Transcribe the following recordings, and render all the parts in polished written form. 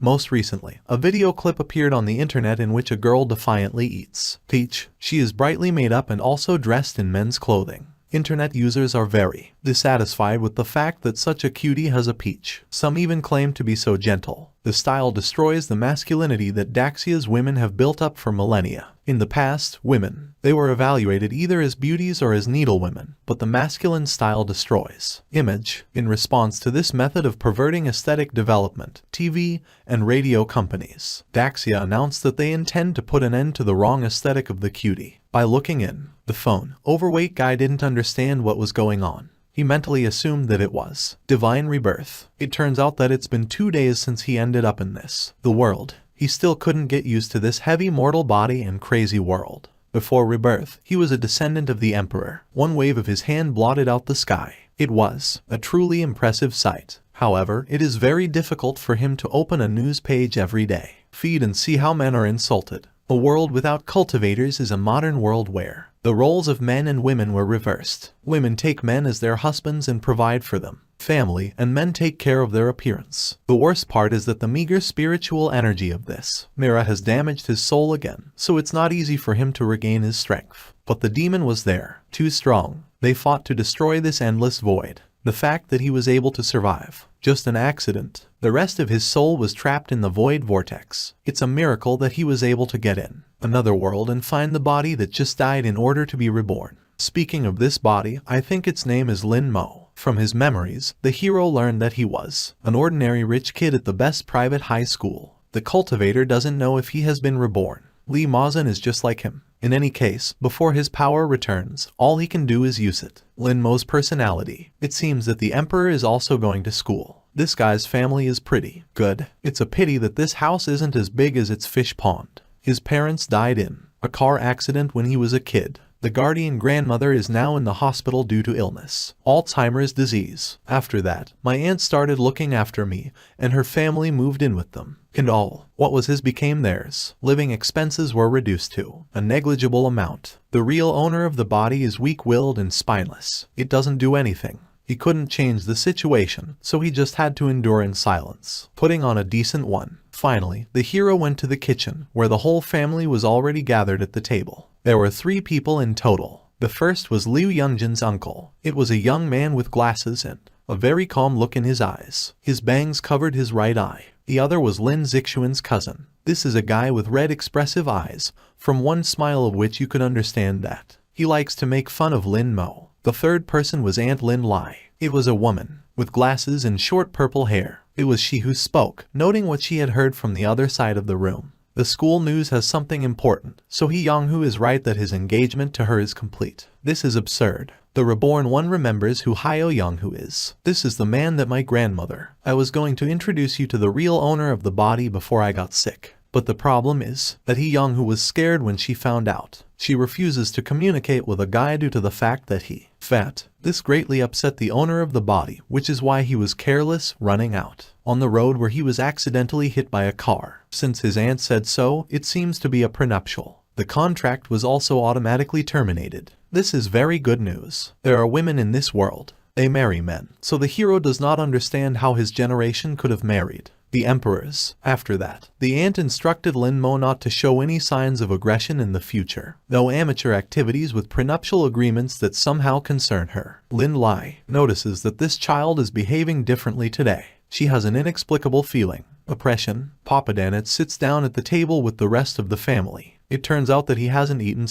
Most recently, a video clip appeared on the internet in which a girl defiantly eats peach. She is brightly made up and also dressed in men's clothing. Internet users are very dissatisfied with the fact that such a cutie has a peach. Some even claim to be so gentle. The style destroys the masculinity that Daxia's women have built up for millennia. In the past, women, they were evaluated either as beauties or as needlewomen, but the masculine style destroys image. In response to this method of perverting aesthetic development, TV and radio companies, Daxia announced that they intend to put an end to the wrong aesthetic of the cutie. By looking in the phone, overweight guy didn't understand what was going on. He mentally assumed that it was divine rebirth. It turns out that it's been 2 days since he ended up in the world. He still couldn't get used to this heavy mortal body and crazy world. Before rebirth, he was a descendant of the Emperor. One wave of his hand blotted out the sky. It was a truly impressive sight. However, it is very difficult for him to open a news page every day, feed and see how men are insulted. A world without cultivators is a modern world where the roles of men and women were reversed. Women take men as their husbands and provide for them, family, and men take care of their appearance. The worst part is that the meager spiritual energy of this mirror has damaged his soul again, so it's not easy for him to regain his strength. But the demon was there, too strong. They fought to destroy this endless void. The fact that he was able to survive, just an accident. The rest of his soul was trapped in the void vortex. It's a miracle that he was able to get in another world and find the body that just died in order to be reborn. Speaking of this body, I think its name is Lin Mo. From his memories, the hero learned that he was an ordinary rich kid at the best private high school. The cultivator doesn't know if he has been reborn. Lee Mazan is just like him. In any case, before his power returns, all he can do is use it. Lin Mo's personality. It seems that the Emperor is also going to school. This guy's family is pretty good. It's a pity that this house isn't as big as its fish pond. His parents died in a car accident when he was a kid. The guardian grandmother is now in the hospital due to illness, Alzheimer's disease. After that, my aunt started looking after me, and her family moved in with them. And all what was his became theirs. Living expenses were reduced to a negligible amount. The real owner of the body is weak-willed and spineless. It doesn't do anything. He couldn't change the situation, so he just had to endure in silence, putting on a decent one. Finally, the hero went to the kitchen, where the whole family was already gathered at the table. There were 3 people in total. The first was Liu Yunjin's uncle. It was a young man with glasses and a very calm look in his eyes. His bangs covered his right eye. The other was Lin Zixuan's cousin. This is a guy with red expressive eyes, from one smile of which you could understand that he likes to make fun of Lin Mo. The third person was Aunt Lin Lai. It was a woman, with glasses and short purple hair. It was she who spoke, noting what she had heard from the other side of the room. The school news has something important, so He Yonghu is right that his engagement to her is complete. This is absurd. The reborn one remembers who Hyo Yonghu is. This is the man that my grandmother. I was going to introduce you to the real owner of the body before I got sick. But the problem is that He Yonghu was scared when she found out. She refuses to communicate with a guy due to the fact that he fat. This greatly upset the owner of the body, which is why he was careless, running out on the road where he was accidentally hit by a car. Since his aunt said so, it seems to be a prenuptial. The contract was also automatically terminated. This is very good news. There are women in this world. They marry men. So the hero does not understand how his generation could have married the emperors. After that, the aunt instructed Lin Mo not to show any signs of aggression in the future. No amateur activities with prenuptial agreements that somehow concern her. Lin Lai notices that this child is behaving differently today. She has an inexplicable feeling. Oppression. Papa Danet sits down at the table with the rest of the family. It turns out that he hasn't eaten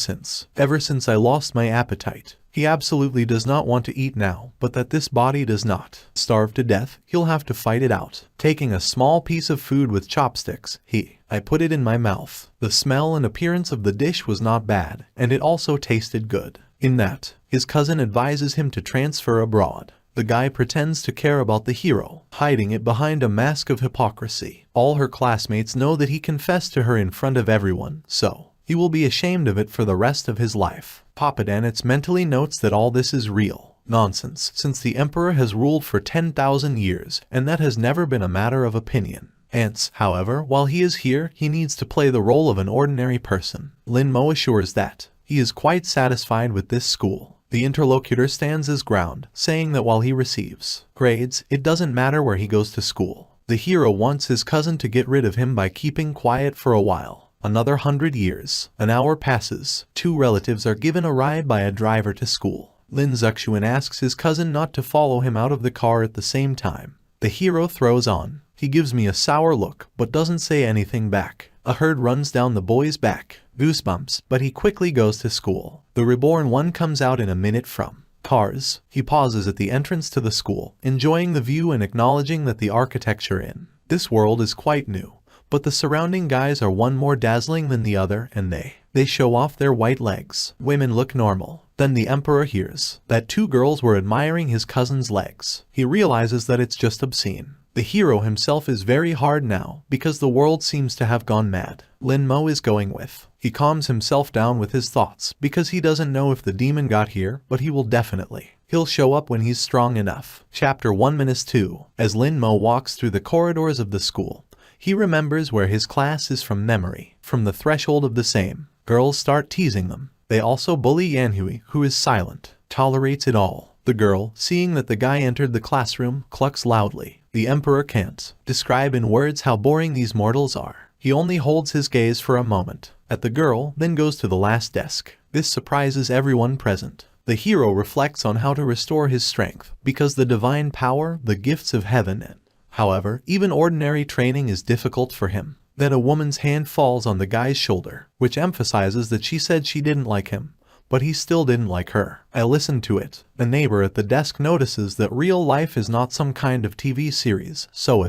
ever since I lost my appetite. He absolutely does not want to eat now, but that this body does not starve to death, he'll have to fight it out. Taking a small piece of food with chopsticks, I put it in my mouth. The smell and appearance of the dish was not bad, and it also tasted good. In that, his cousin advises him to transfer abroad. The guy pretends to care about the hero, hiding it behind a mask of hypocrisy. All her classmates know that he confessed to her in front of everyone, so he will be ashamed of it for the rest of his life. Papa Danet mentally notes that all this is real nonsense, since the emperor has ruled for 10,000 years, and that has never been a matter of opinion. Hence, however, while he is here, he needs to play the role of an ordinary person. Lin Mo assures that he is quite satisfied with this school. The interlocutor stands his ground, saying that while he receives grades, it doesn't matter where he goes to school. The hero wants his cousin to get rid of him by keeping quiet for a while. Another 100 years. An hour passes. Two relatives are given a ride by a driver to school. Lin Zuxuan asks his cousin not to follow him out of the car at the same time. The hero throws on. He gives me a sour look, but doesn't say anything back. A herd runs down the boy's back. Goosebumps, but he quickly goes to school. The reborn one comes out in a minute from cars. He pauses at the entrance to the school, enjoying the view and acknowledging that the architecture in this world is quite new. But the surrounding guys are one more dazzling than the other, and they show off their white legs. Women look normal. Then the emperor hears that two girls were admiring his cousin's legs. He realizes that it's just obscene. The hero himself is very hard now because the world seems to have gone mad. Lin Mo is going with. He calms himself down with his thoughts because he doesn't know if the demon got here, but he will definitely. He'll show up when he's strong enough. Chapter 1-2. As Lin Mo walks through the corridors of the school, he remembers where his class is from memory. From the threshold of the same, girls start teasing them. They also bully Yanhui, who is silent, tolerates it all. The girl, seeing that the guy entered the classroom, clucks loudly. The emperor can't describe in words how boring these mortals are. He only holds his gaze for a moment at the girl, then goes to the last desk. This surprises everyone present. The hero reflects on how to restore his strength, because the divine power, the gifts of heaven, and however, even ordinary training is difficult for him. That a woman's hand falls on the guy's shoulder, which emphasizes that she said she didn't like him, but he still didn't like her. I listened to it. The neighbor at the desk notices that real life is not some kind of TV series, so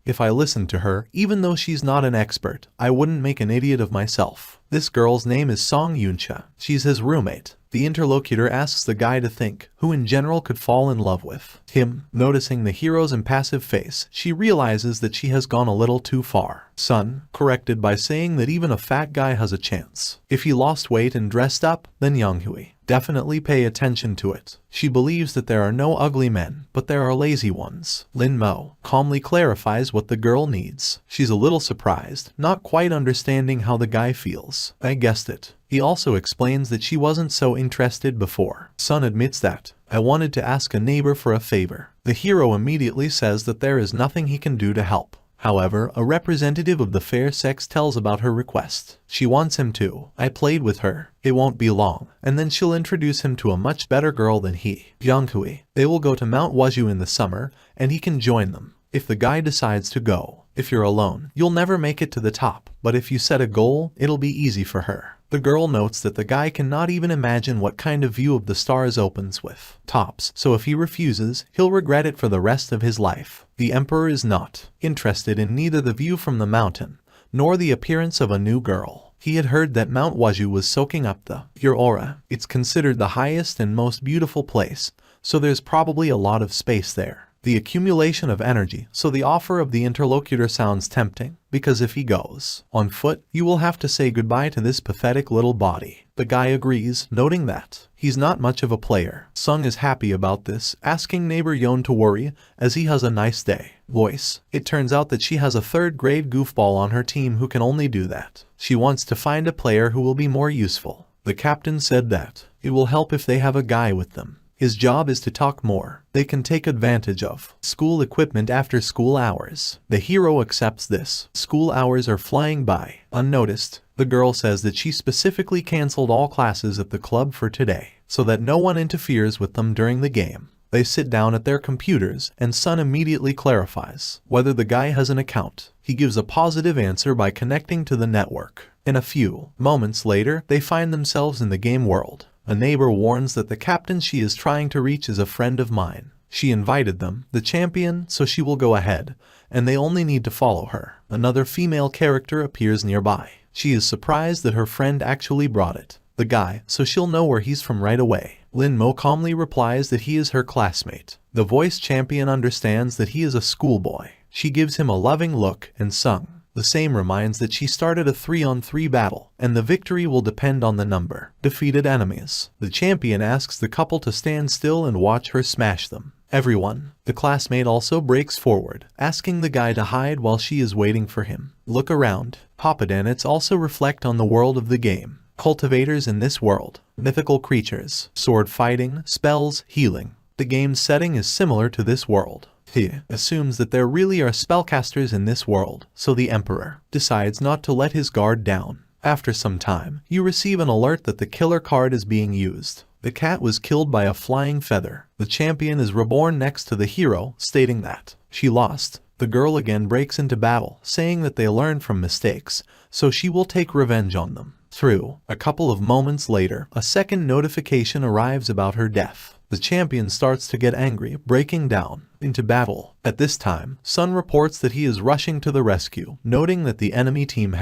if I listened to her, even though she's not an expert, I wouldn't make an idiot of myself. This girl's name is Song Yuncha. She's his roommate. The interlocutor asks the guy to think who in general could fall in love with him. Noticing the hero's impassive face, she realizes that she has gone a little too far. Sun corrected by saying that even a fat guy has a chance. If he lost weight and dressed up, then Yanghui. Definitely pay attention to it. She believes that there are no ugly men, but there are lazy ones. Lin Mo calmly clarifies what the girl needs. She's a little surprised, not quite understanding how the guy feels. I guessed it. He also explains that she wasn't so interested before. Sun admits that. I wanted to ask a neighbor for a favor. The hero immediately says that there is nothing he can do to help. However, a representative of the fair sex tells about her request. She wants him to. I played with her. It won't be long, and then she'll introduce him to a much better girl than he. Jianghui. They will go to Mount Wazhu in the summer, and he can join them. If the guy decides to go. If you're alone, you'll never make it to the top, but if you set a goal, it'll be easy for her. The girl notes that the guy cannot even imagine what kind of view of the stars opens with tops, so if he refuses, he'll regret it for the rest of his life. The emperor is not interested in neither the view from the mountain, nor the appearance of a new girl. He had heard that Mount Wazhu was soaking up the pure aura. It's considered the highest and most beautiful place, so there's probably a lot of space there. The accumulation of energy, so the offer of the interlocutor sounds tempting, because if he goes on foot, you will have to say goodbye to this pathetic little body. The guy agrees, noting that he's not much of a player. Sung is happy about this, asking neighbor Yon to worry, as he has a nice day. Voice. It turns out that she has a third-grade goofball on her team who can only do that. She wants to find a player who will be more useful. The captain said that it will help if they have a guy with them. His job is to talk more. They can take advantage of school equipment after school hours. The hero accepts this. School hours are flying by, unnoticed. The girl says that she specifically canceled all classes at the club for today, so that no one interferes with them during the game. They sit down at their computers, and Sun immediately clarifies whether the guy has an account. He gives a positive answer by connecting to the network. In a few moments later, they find themselves in the game world. A neighbor warns that the captain she is trying to reach is a friend of mine. She invited them, the champion, so she will go ahead, and they only need to follow her. Another female character appears nearby. She is surprised that her friend actually brought it. The guy, so she'll know where he's from right away. Lin Mo calmly replies that he is her classmate. The voice champion understands that he is a schoolboy. She gives him a loving look, and Sung the same reminds that she started a 3-on-3 battle, and the victory will depend on the number defeated enemies. The champion asks the couple to stand still and watch her smash them. Everyone. The classmate also breaks forward, asking the guy to hide while she is waiting for him. Look around. Papadanites also reflect on the world of the game. Cultivators in this world. Mythical creatures. Sword fighting, spells, healing. The game's setting is similar to this world. He assumes that there really are spellcasters in this world, so the Emperor decides not to let his guard down. After some time, you receive an alert that the killer card is being used. The cat was killed by a flying feather. The champion is reborn next to the hero, stating that she lost. The girl again breaks into battle, saying that they learn from mistakes, so she will take revenge on them. Through a couple of moments later, a second notification arrives about her death. The champion starts to get angry, breaking down into battle. At this time, Sun reports that he is rushing to the rescue, noting that the enemy team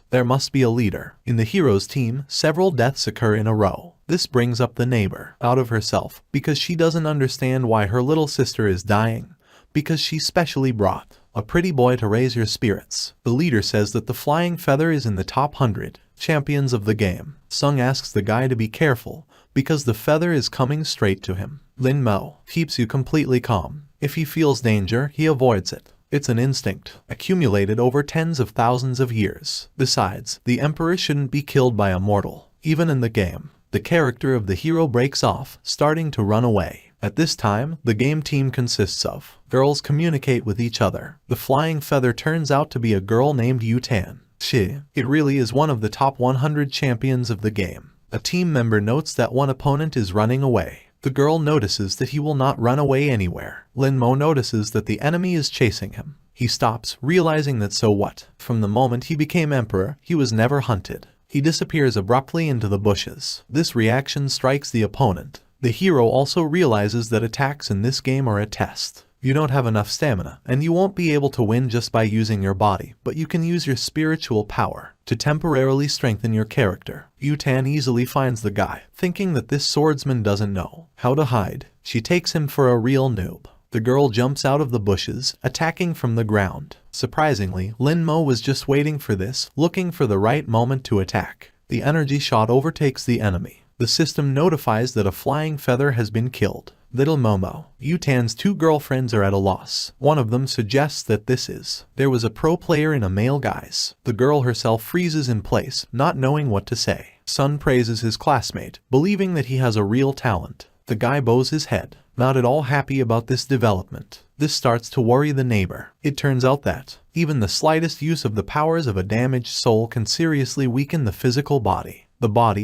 there must be a leader. In the hero's team, several deaths occur in a row. This brings up the neighbor out of herself because she doesn't understand why her little sister is dying, because she specially brought a pretty boy to raise your spirits. The leader says that the flying feather is in the top 100 champions of the game. Sung asks the guy to be careful because the feather is coming straight to him. Lin Mo keeps you completely calm. If he feels danger, he avoids it. It's an instinct, accumulated over tens of thousands of years. Besides, the Emperor shouldn't be killed by a mortal. Even in the game, the character of the hero breaks off, starting to run away. At this time, the game team consists of girls communicate with each other. The flying feather turns out to be a girl named Yutan. It really is one of the top 100 champions of the game. A team member notes that one opponent is running away. The girl notices that he will not run away anywhere. Lin Mo notices that the enemy is chasing him. He stops, realizing that so what? From the moment he became emperor, he was never hunted. He disappears abruptly into the bushes. This reaction strikes the opponent. The hero also realizes that attacks in this game are a test. You don't have enough stamina, and you won't be able to win just by using your body, but you can use your spiritual power to temporarily strengthen your character. Yutan easily finds the guy, thinking that this swordsman doesn't know how to hide. She takes him for a real noob. The girl jumps out of the bushes, attacking from the ground. Surprisingly, Lin Mo was just waiting for this, looking for the right moment to attack. The energy shot overtakes the enemy. The system notifies that a flying feather has been killed. Little Momo, Yutan's two girlfriends are at a loss. One of them suggests that there was a pro player in a male guise. The girl herself freezes in place, not knowing what to say. Sun praises his classmate, believing that he has a real talent. The guy bows his head, not at all happy about this development. This starts to worry the neighbor. It turns out that even the slightest use of the powers of a damaged soul can seriously weaken the physical body.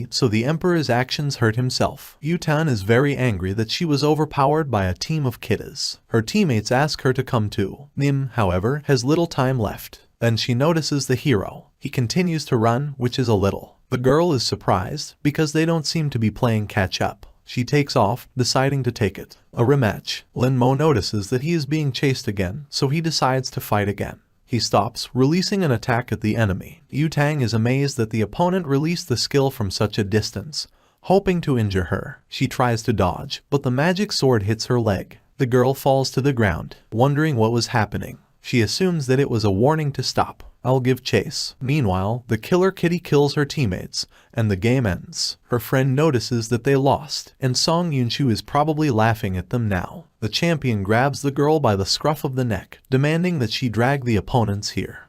So the Emperor's actions hurt himself. Yutan is very angry that she was overpowered by a team of kiddas. Her teammates ask her to come too. Nim, however, has little time left. Then she notices the hero. He continues to run, which is a little. The girl is surprised because they don't seem to be playing catch up. She takes off, deciding to take it. A rematch. Lin Mo notices that he is being chased again, so he decides to fight again. He stops, releasing an attack at the enemy. Yutang is amazed that the opponent released the skill from such a distance, hoping to injure her. She tries to dodge, but the magic sword hits her leg. The girl falls to the ground, wondering what was happening. She assumes that it was a warning to stop. I'll give chase. Meanwhile, the killer kitty kills her teammates, and the game ends. Her friend notices that they lost, and Song Yunshu is probably laughing at them now. The champion grabs the girl by the scruff of the neck, demanding that she drag the opponents here.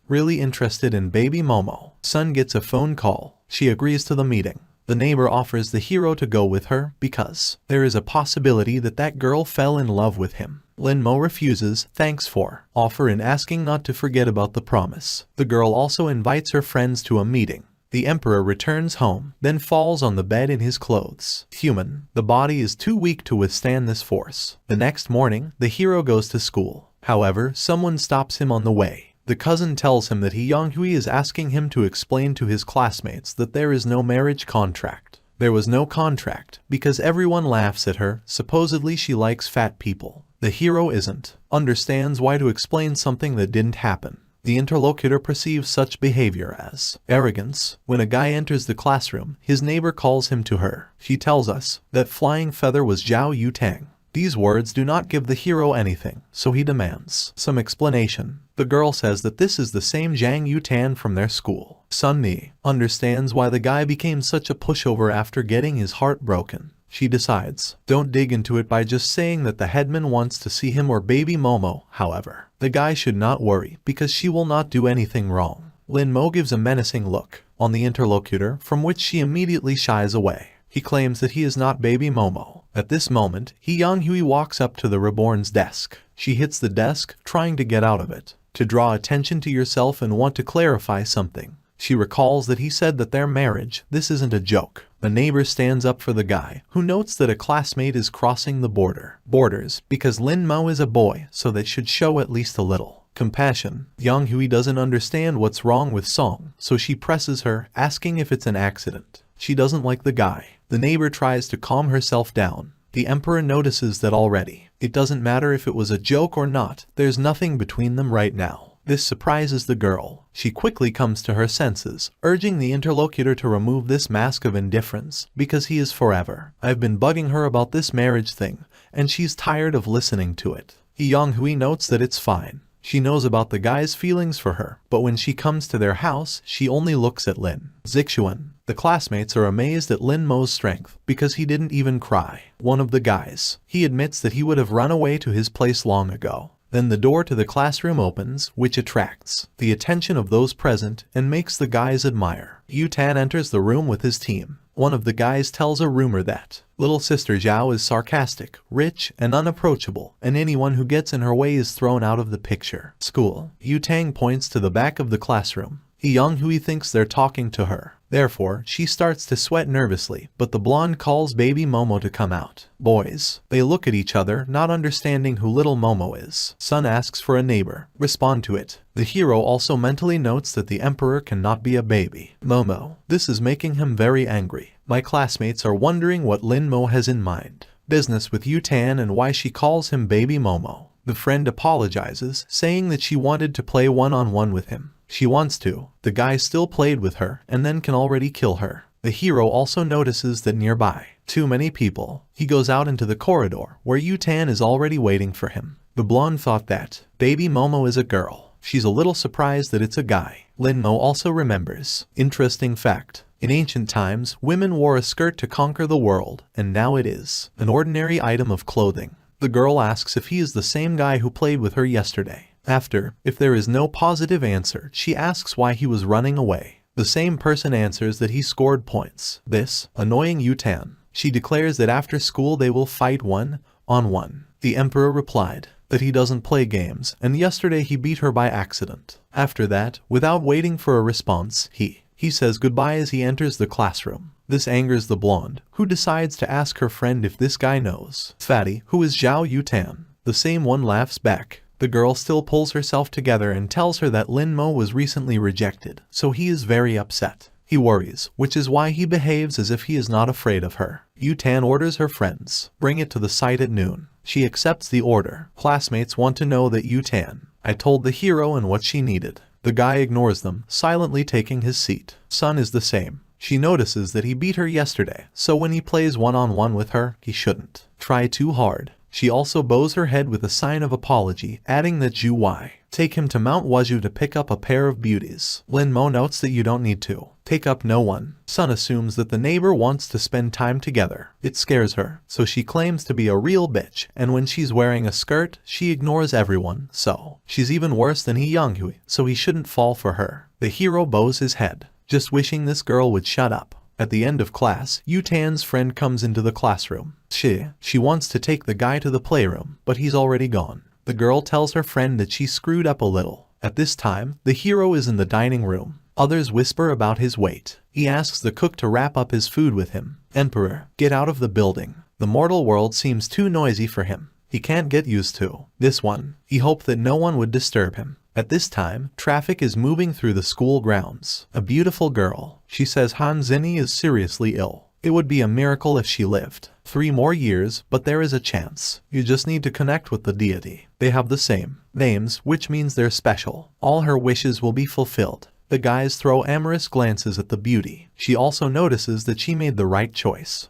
Really interested in baby Momo. Sun gets a phone call. She agrees to the meeting. The neighbor offers the hero to go with her because there is a possibility that that girl fell in love with him. Lin Mo refuses, thanks for offer and asking not to forget about the promise. The girl also invites her friends to a meeting. The Emperor returns home, then falls on the bed in his clothes. The body is too weak to withstand this force. The next morning, the hero goes to school. However, someone stops him on the way. The cousin tells him that Yonghui is asking him to explain to his classmates that there is no marriage contract. There was no contract because everyone laughs at her, supposedly she likes fat people. The hero understands why to explain something that didn't happen. The interlocutor perceives such behavior as arrogance. When a guy enters the classroom, his neighbor calls him to her. She tells us that flying feather was Zhao Yutang. These words do not give the hero anything, so he demands some explanation. The girl says that this is the same Zhang Yutan from their school. Sun Mi understands why the guy became such a pushover after getting his heart broken. She decides, don't dig into it by just saying that the headman wants to see him or baby Momo. However, the guy should not worry because she will not do anything wrong. Lin Mo gives a menacing look on the interlocutor, from which she immediately shies away. He claims that he is not baby Momo. At this moment, Young-hui walks up to the reborn's desk. She hits the desk, trying to get out of it. To draw attention to yourself and want to clarify something. She recalls that he said that their marriage, this isn't a joke. The neighbor stands up for the guy, who notes that a classmate is crossing the borders, because Lin Mo is a boy, so they should show at least a little compassion. Young-hui doesn't understand what's wrong with Song, so she presses her, asking if it's an accident. She doesn't like the guy. The neighbor tries to calm herself down. The emperor notices that already. It doesn't matter if it was a joke or not, there's nothing between them right now. This surprises the girl. She quickly comes to her senses, urging the interlocutor to remove this mask of indifference, because he is forever. I've been bugging her about this marriage thing, and she's tired of listening to it. Young-hui notes that it's fine. She knows about the guy's feelings for her, but when she comes to their house, she only looks at Lin Zixuan. The classmates are amazed at Lin Mo's strength, because he didn't even cry. One of the guys, he admits that he would have run away to his place long ago. Then the door to the classroom opens, which attracts the attention of those present and makes the guys admire. Yutan enters the room with his team. One of the guys tells a rumor that little sister Zhao is sarcastic, rich, and unapproachable, and anyone who gets in her way is thrown out of the picture. School. Yutang points to the back of the classroom. Young-hui thinks they're talking to her. Therefore, she starts to sweat nervously, but the blonde calls baby Momo to come out. Boys. They look at each other, not understanding who little Momo is. Sun asks for a neighbor. Respond to it. The hero also mentally notes that the emperor cannot be a baby. Momo. This is making him very angry. My classmates are wondering what Lin Mo has in mind. Business with Yutan and why she calls him baby Momo. The friend apologizes, saying that she wanted to play one-on-one with him. She wants to. The guy still played with her and then can already kill her. The hero also notices that nearby, too many people. He goes out into the corridor where Yutan is already waiting for him. The blonde thought that baby Momo is a girl. She's a little surprised that it's a guy. Lin Mo also remembers. Interesting fact. In ancient times, women wore a skirt to conquer the world, and now it is an ordinary item of clothing. The girl asks if he is the same guy who played with her yesterday. After, if there is no positive answer, she asks why he was running away. The same person answers that he scored points. This, annoying Yutan. She declares that after school they will fight one-on-one. The emperor replied that he doesn't play games, and yesterday he beat her by accident. After that, without waiting for a response, he says goodbye as he enters the classroom. This angers the blonde, who decides to ask her friend if this guy knows Fatty, who is Zhao Yutan. The same one laughs back. The girl still pulls herself together and tells her that Lin Mo was recently rejected, so he is very upset. He worries, which is why he behaves as if he is not afraid of her. Yutan orders her friends, bring it to the site at noon. She accepts the order. Classmates want to know that Yutan, I told the hero and what she needed. The guy ignores them, silently taking his seat. Sun is the same. She notices that he beat her yesterday, so when he plays one-on-one with her, he shouldn't try too hard. She also bows her head with a sign of apology, adding that Zhu Wai take him to Mount Wazhu to pick up a pair of beauties. Lin Mo notes that you don't need to take up no one. Sun assumes that the neighbor wants to spend time together. It scares her, so she claims to be a real bitch, and when she's wearing a skirt, she ignores everyone, so she's even worse than Young-hui, so he shouldn't fall for her. The hero bows his head, just wishing this girl would shut up. At the end of class, Yutan's friend comes into the classroom. She wants to take the guy to the playroom, but he's already gone. The girl tells her friend that she screwed up a little. At this time, the hero is in the dining room. Others whisper about his weight. He asks the cook to wrap up his food with him. Emperor, get out of the building. The mortal world seems too noisy for him. He can't get used to this one. He hoped that no one would disturb him. At this time, traffic is moving through the school grounds. A beautiful girl. She says Han Zini is seriously ill. It would be a miracle if she lived 3 more years, but there is a chance. You just need to connect with the deity. They have the same names, which means they're special. All her wishes will be fulfilled. The guys throw amorous glances at the beauty. She also notices that she made the right choice.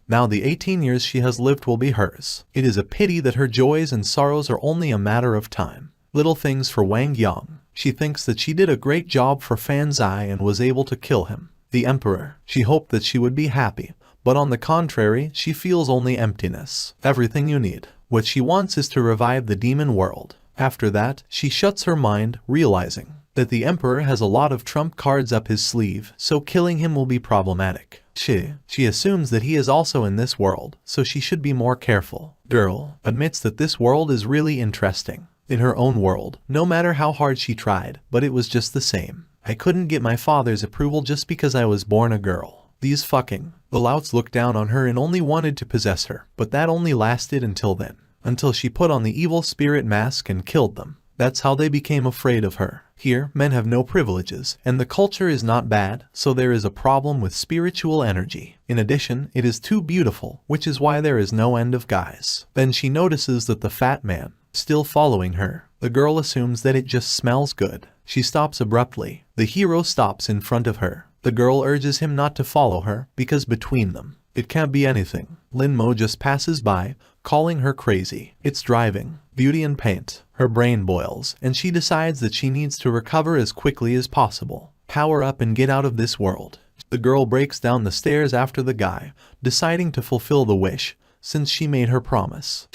Now the 18 years she has lived will be hers. It is a pity that her joys and sorrows are only a matter of time. Little things for Wang Yang. She thinks that she did a great job for Fan Zai and was able to kill him. The emperor. She hoped that she would be happy, but on the contrary, she feels only emptiness. Everything you need. What she wants is to revive the demon world. After that, she shuts her mind, realizing that the emperor has a lot of trump cards up his sleeve, so killing him will be problematic. She assumes that he is also in this world, so she should be more careful. Girl admits that this world is really interesting. In her own world, no matter how hard she tried, but it was just the same. I couldn't get my father's approval just because I was born a girl. These fucking. The louts looked down on her and only wanted to possess her, but that only lasted until then. Until she put on the evil spirit mask and killed them. That's how they became afraid of her. Here, men have no privileges, and the culture is not bad, so there is a problem with spiritual energy. In addition, it is too beautiful, which is why there is no end of guys. Then she notices that the fat man, still following her. The girl assumes that it just smells good. She stops abruptly. The hero stops in front of her. The girl urges him not to follow her, because between them, it can't be anything. Linmo just passes by, calling her crazy. It's driving. Beauty and paint. Her brain boils, and she decides that she needs to recover as quickly as possible. Power up and get out of this world. The girl breaks down the stairs after the guy, deciding to fulfill the wish, since she made her promise.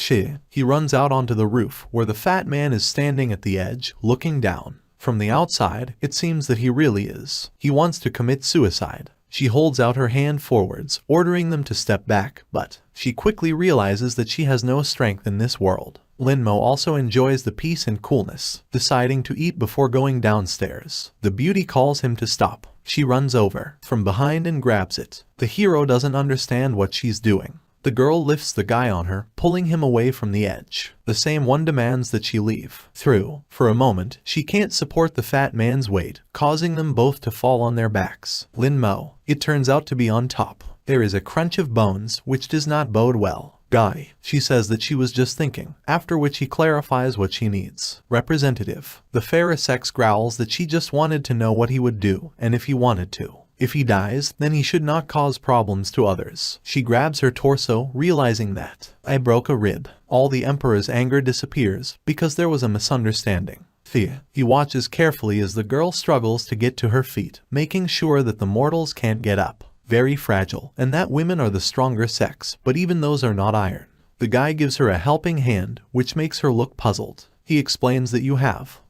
He runs out onto the roof, where the fat man is standing at the edge, looking down. From the outside, it seems that he really is. He wants to commit suicide. She holds out her hand forwards, ordering them to step back, but she quickly realizes that she has no strength in this world. Linmo also enjoys the peace and coolness, deciding to eat before going downstairs. The beauty calls him to stop. She runs over from behind and grabs it. The hero doesn't understand what she's doing. The girl lifts the guy on her, pulling him away from the edge. The same one demands that she leave. For a moment, she can't support the fat man's weight, causing them both to fall on their backs. Linmo, it turns out to be on top. There is a crunch of bones, which does not bode well. Guy, she says that she was just thinking, after which he clarifies what she needs. Representative. The fairer sex growls that she just wanted to know what he would do, and if he wanted to. If he dies, then he should not cause problems to others. She grabs her torso, realizing that I broke a rib. All the Emperor's anger disappears, because there was a misunderstanding. He watches carefully as the girl struggles to get to her feet, making sure that the mortals can't get up. Very fragile, and that women are the stronger sex, but even those are not iron. The guy gives her a helping hand, which makes her look puzzled. He explains that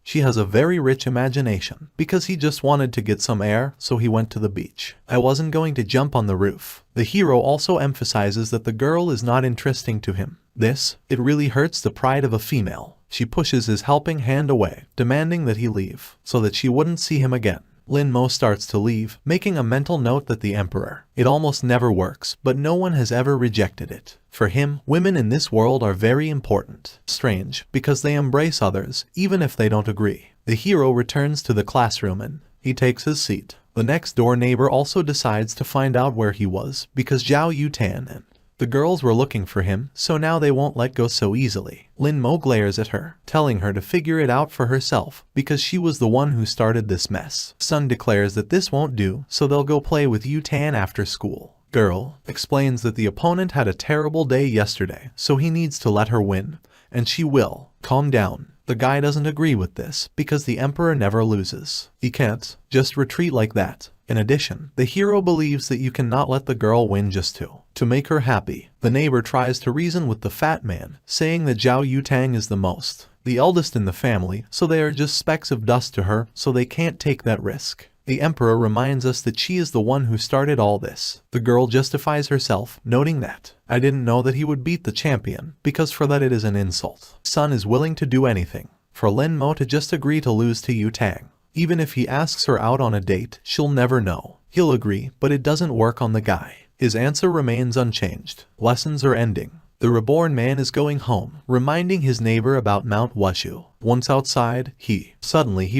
she has a very rich imagination, because he just wanted to get some air, so he went to the beach. I wasn't going to jump on the roof. The hero also emphasizes that the girl is not interesting to him. It really hurts the pride of a female. She pushes his helping hand away, demanding that he leave, so that she wouldn't see him again. Linmo starts to leave, making a mental note that the Emperor. It almost never works, but no one has ever rejected it. For him, women in this world are very important. Strange, because they embrace others, even if they don't agree. The hero returns to the classroom and he takes his seat. The next door neighbor also decides to find out where he was, because Zhao Yutan and the girls were looking for him, so now they won't let go so easily. Linmo glares at her, telling her to figure it out for herself, because she was the one who started this mess. Sun declares that this won't do, so they'll go play with Yutan after school. Girl explains that the opponent had a terrible day yesterday, so he needs to let her win, and she will. Calm down. The guy doesn't agree with this, because the Emperor never loses. He can't just retreat like that. In addition, the hero believes that you cannot let the girl win just to make her happy. The neighbor tries to reason with the fat man, saying that Zhao Yutang is the eldest in the family, so they are just specks of dust to her, so they can't take that risk. The Emperor reminds us that she is the one who started all this. The girl justifies herself, noting that I didn't know that he would beat the champion, because for that it is an insult. Sun is willing to do anything for Linmo to just agree to lose to Yutang. Even if he asks her out on a date, she'll never know. He'll agree, but it doesn't work on the guy. His answer remains unchanged. Lessons are ending. The reborn man is going home, reminding his neighbor about Mount Washu. Once outside, he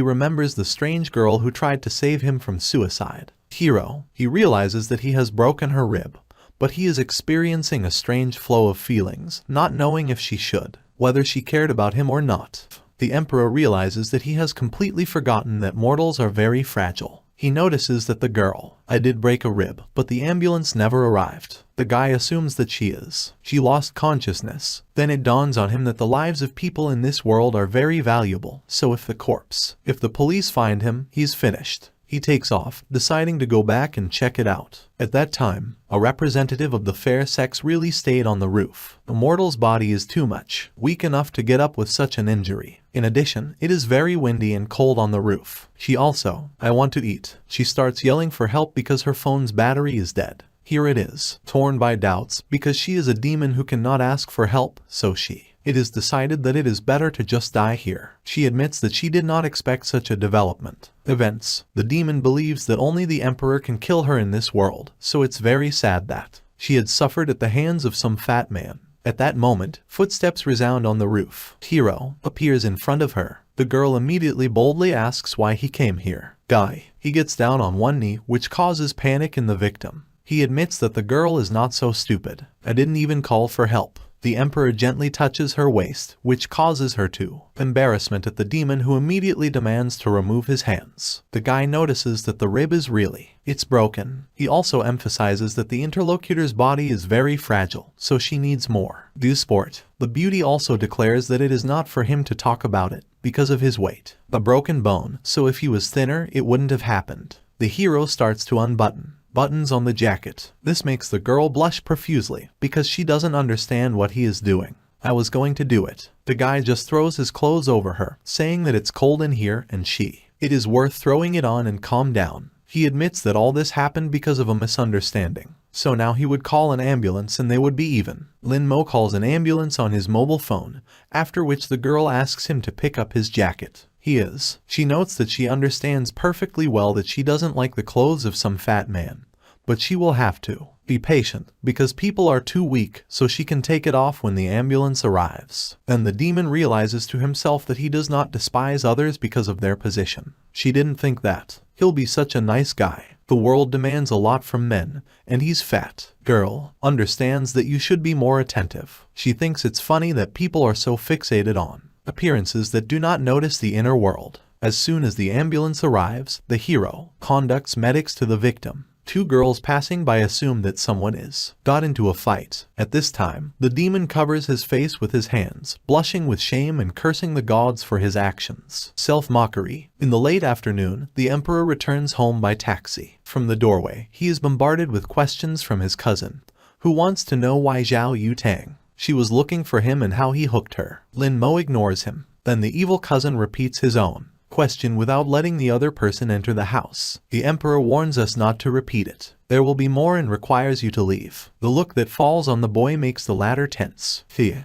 remembers the strange girl who tried to save him from suicide. He realizes that he has broken her rib, but he is experiencing a strange flow of feelings, not knowing if she should, whether she cared about him or not. The Emperor realizes that he has completely forgotten that mortals are very fragile. He notices that the girl, I did break a rib, but the ambulance never arrived. The guy assumes that she lost consciousness. Then it dawns on him that the lives of people in this world are very valuable, so if the police find him, he's finished. He takes off, deciding to go back and check it out. At that time, a representative of the fair sex really stayed on the roof. A mortal's body is too much, weak enough to get up with such an injury. In addition, it is very windy and cold on the roof. I want to eat. She starts yelling for help because her phone's battery is dead. Here it is, torn by doubts, because she is a demon who cannot ask for help, so it is decided that it is better to just die here. She admits that she did not expect such a development. Events. The demon believes that only the emperor can kill her in this world, so it's very sad that she had suffered at the hands of some fat man. At that moment, footsteps resound on the roof. Hero appears in front of her. The girl immediately boldly asks why he came here. Guy. He gets down on one knee, which causes panic in the victim. He admits that the girl is not so stupid. I didn't even call for help. The emperor gently touches her waist, which causes her to embarrassment at the demon, who immediately demands to remove his hands. The guy notices that the rib is it's broken. He also emphasizes that the interlocutor's body is very fragile, so she needs more. Do sport. The beauty also declares that it is not for him to talk about it, because of his weight. A broken bone, so if he was thinner, it wouldn't have happened. The hero starts to unbutton buttons on the jacket. This makes the girl blush profusely, because she doesn't understand what he is doing. I was going to do it. The guy just throws his clothes over her, saying that it's cold in here and it is worth throwing it on and calm down. He admits that all this happened because of a misunderstanding. So now he would call an ambulance and they would be even. Lin Mo calls an ambulance on his mobile phone, after which the girl asks him to pick up his jacket. She notes that she understands perfectly well that she doesn't like the clothes of some fat man, but she will have to be patient, because people are too weak, so she can take it off when the ambulance arrives. Then the demon realizes to himself that he does not despise others because of their position. She didn't think that he'll be such a nice guy. The world demands a lot from men, and he's fat. Girl understands that you should be more attentive. She thinks it's funny that people are so fixated on appearances that do not notice the inner world. As soon as the ambulance arrives, the hero conducts medics to the victim. Two girls passing by assume that someone got into a fight. At this time, the demon covers his face with his hands, blushing with shame and cursing the gods for his actions. Self-mockery. In the late afternoon, the emperor returns home by taxi. From the doorway, he is bombarded with questions from his cousin, who wants to know why Zhao Yutang she was looking for him and how he hooked her. Lin Mo ignores him. Then the evil cousin repeats his own question without letting the other person enter the house. The emperor warns us not to repeat it. There will be more and requires you to leave. The look that falls on the boy makes the latter tense.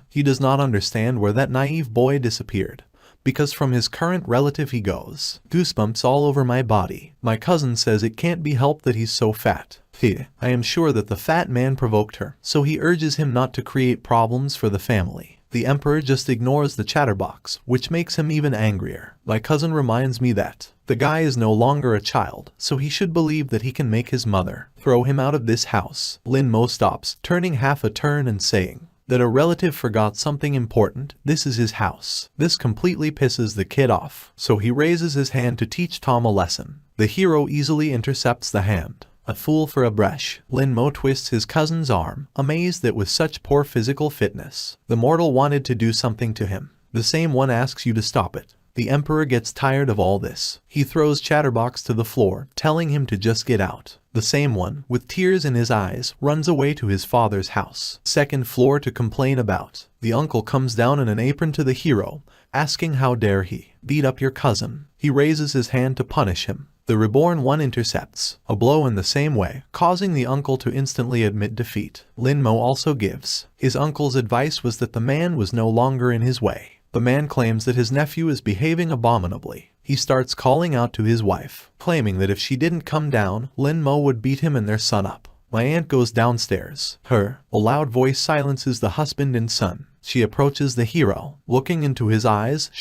He does not understand where that naive boy disappeared, because from his current relative he goes. Goosebumps all over my body. My cousin says it can't be helped that he's so fat. I am sure that the fat man provoked her, so he urges him not to create problems for the family. The emperor just ignores the chatterbox, which makes him even angrier. My cousin reminds me that the guy is no longer a child, so he should believe that he can make his mother throw him out of this house. Lin Mo stops, turning half a turn and saying that a relative forgot something important. This is his house. This completely pisses the kid off, so he raises his hand to teach Tom a lesson. The hero easily intercepts the hand. A fool for a brush. Lin Mo twists his cousin's arm, amazed that with such poor physical fitness, the mortal wanted to do something to him. The same one asks you to stop it. The emperor gets tired of all this. He throws Chatterbox to the floor, telling him to just get out. The same one, with tears in his eyes, runs away to his father's house. Second floor to complain about. The uncle comes down in an apron to the hero, asking how dare he beat up your cousin. He raises his hand to punish him. The reborn one intercepts a blow in the same way, causing the uncle to instantly admit defeat. Lin Mo also gives his uncle's advice was that the man was no longer in his way. The man claims that his nephew is behaving abominably. He starts calling out to his wife, claiming that if she didn't come down, Lin Mo would beat him and their son up. My aunt goes downstairs. A loud voice silences the husband and son. She approaches the hero. Looking into his eyes,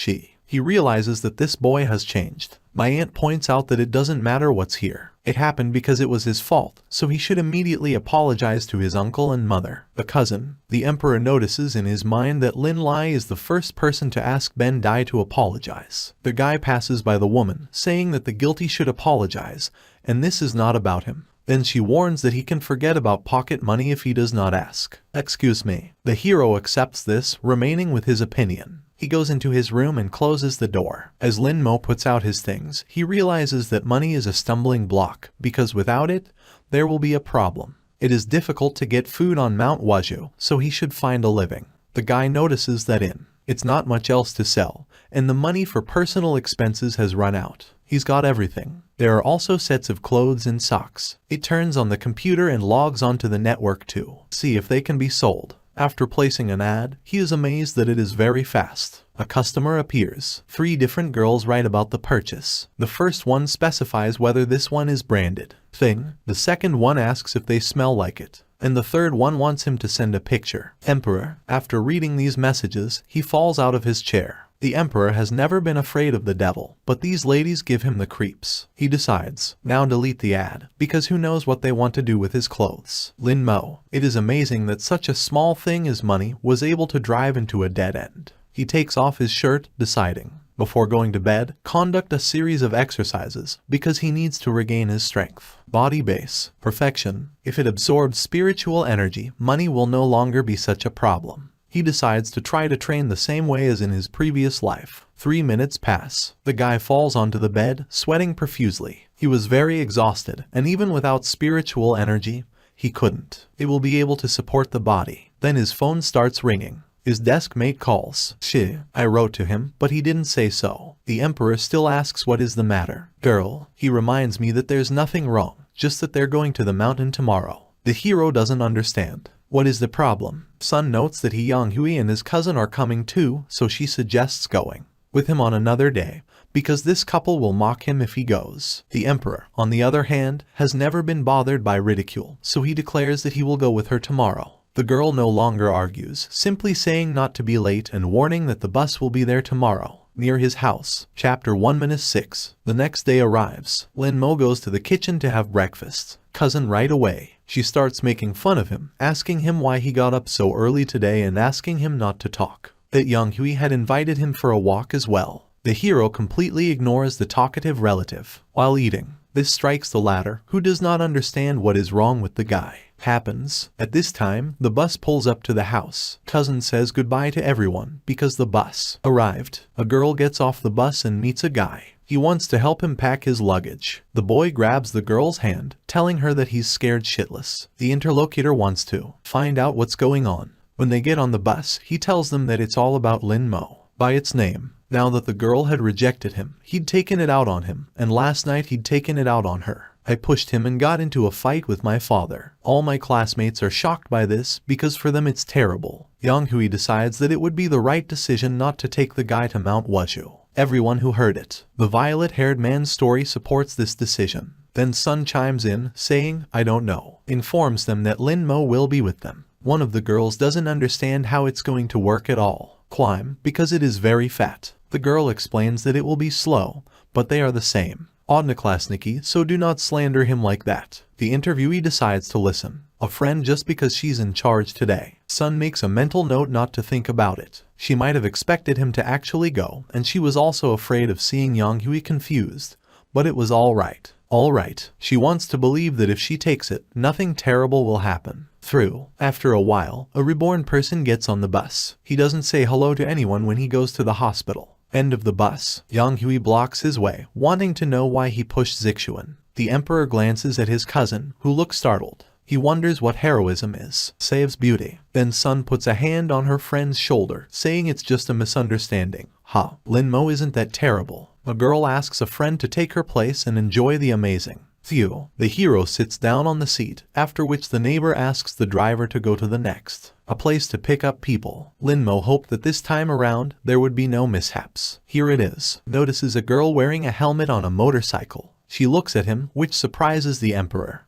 he realizes that this boy has changed. My aunt points out that it doesn't matter what's here. It happened because it was his fault, so he should immediately apologize to his uncle and mother. The cousin. The emperor notices in his mind that Lin Lai is the first person to ask Ben Dai to apologize. The guy passes by the woman, saying that the guilty should apologize, and this is not about him. Then she warns that he can forget about pocket money if he does not ask. Excuse me. The hero accepts this, remaining with his opinion. He goes into his room and closes the door. As Lin Mo puts out his things, he realizes that money is a stumbling block, because without it, there will be a problem. It is difficult to get food on Mount Wazhu, so he should find a living. The guy notices that in It's not much else to sell, and the money for personal expenses has run out. He's got everything. There are also sets of clothes and socks. It turns on the computer and logs onto the network to see if they can be sold. After placing an ad, he is amazed that it is very fast. A customer appears. 3 different girls write about the purchase. The first one specifies whether this one is branded thing. The second one asks if they smell like it. And the third one wants him to send a picture. Emperor. After reading these messages, he falls out of his chair. The Emperor has never been afraid of the devil, but these ladies give him the creeps. He decides, now delete the ad, because who knows what they want to do with his clothes. Lin Mo. It is amazing that such a small thing as money was able to drive into a dead end. He takes off his shirt, deciding, before going to bed, conduct a series of exercises, because he needs to regain his strength. Body base. Perfection. If it absorbs spiritual energy, money will no longer be such a problem. He decides to try to train the same way as in his previous life. 3 minutes pass. The guy falls onto the bed, sweating profusely. He was very exhausted, and even without spiritual energy, he couldn't. It will be able to support the body. Then his phone starts ringing. His desk mate calls. I wrote to him, but he didn't say so. The Emperor still asks what is the matter. Girl. He reminds me that there's nothing wrong, just that they're going to the mountain tomorrow. The hero doesn't understand. What is the problem? Sun notes that Yang Hui and his cousin are coming too, so she suggests going with him on another day, because this couple will mock him if he goes. The Emperor, on the other hand, has never been bothered by ridicule, so he declares that he will go with her tomorrow. The girl no longer argues, simply saying not to be late and warning that the bus will be there tomorrow. Near his house. Chapter 1-6. The next day arrives. Lin Mo goes to the kitchen to have breakfast. Cousin right away. She starts making fun of him, asking him why he got up so early today and asking him not to talk. That Yang Hui had invited him for a walk as well. The hero completely ignores the talkative relative while eating. This strikes the latter, who does not understand what is wrong with the guy. Happens. At this time, the bus pulls up to the house. Cousin says goodbye to everyone, because the bus arrived. A girl gets off the bus and meets a guy. He wants to help him pack his luggage. The boy grabs the girl's hand, telling her that he's scared shitless. The interlocutor wants to find out what's going on. When they get on the bus, he tells them that it's all about Lin Mo, by its name. Now that the girl had rejected him, he'd taken it out on him, and last night he'd taken it out on her. I pushed him and got into a fight with my father. All my classmates are shocked by this, because for them it's terrible. Yang Hui decides that it would be the right decision not to take the guy to Mount Wushu. Everyone who heard it. The violet-haired man's story supports this decision. Then Sun chimes in, saying, I don't know. Informs them that Lin Mo will be with them. One of the girls doesn't understand how it's going to work at all. Climb, because it is very fat. The girl explains that it will be slow, but they are the same. Odnaklasniki, so do not slander him like that. The interviewee decides to listen. A friend just because she's in charge today. Sun makes a mental note not to think about it. She might have expected him to actually go, and she was also afraid of seeing Yang Hui confused. But it was alright. Alright. She wants to believe that if she takes it, nothing terrible will happen. After a while, a reborn person gets on the bus. He doesn't say hello to anyone when he goes to the hospital. End of the bus. Yang Hui blocks his way, wanting to know why he pushed Zixuan. The Emperor glances at his cousin, who looks startled. He wonders what heroism is. Saves beauty. Then Sun puts a hand on her friend's shoulder, saying it's just a misunderstanding. Lin Mo isn't that terrible. A girl asks a friend to take her place and enjoy the amazing view. The hero sits down on the seat, after which the neighbor asks the driver to go to the next a place to pick up people. Lin Mo hoped that this time around there would be no mishaps. Here it is. Notices a girl wearing a helmet on a motorcycle. She looks at him, which surprises the Emperor.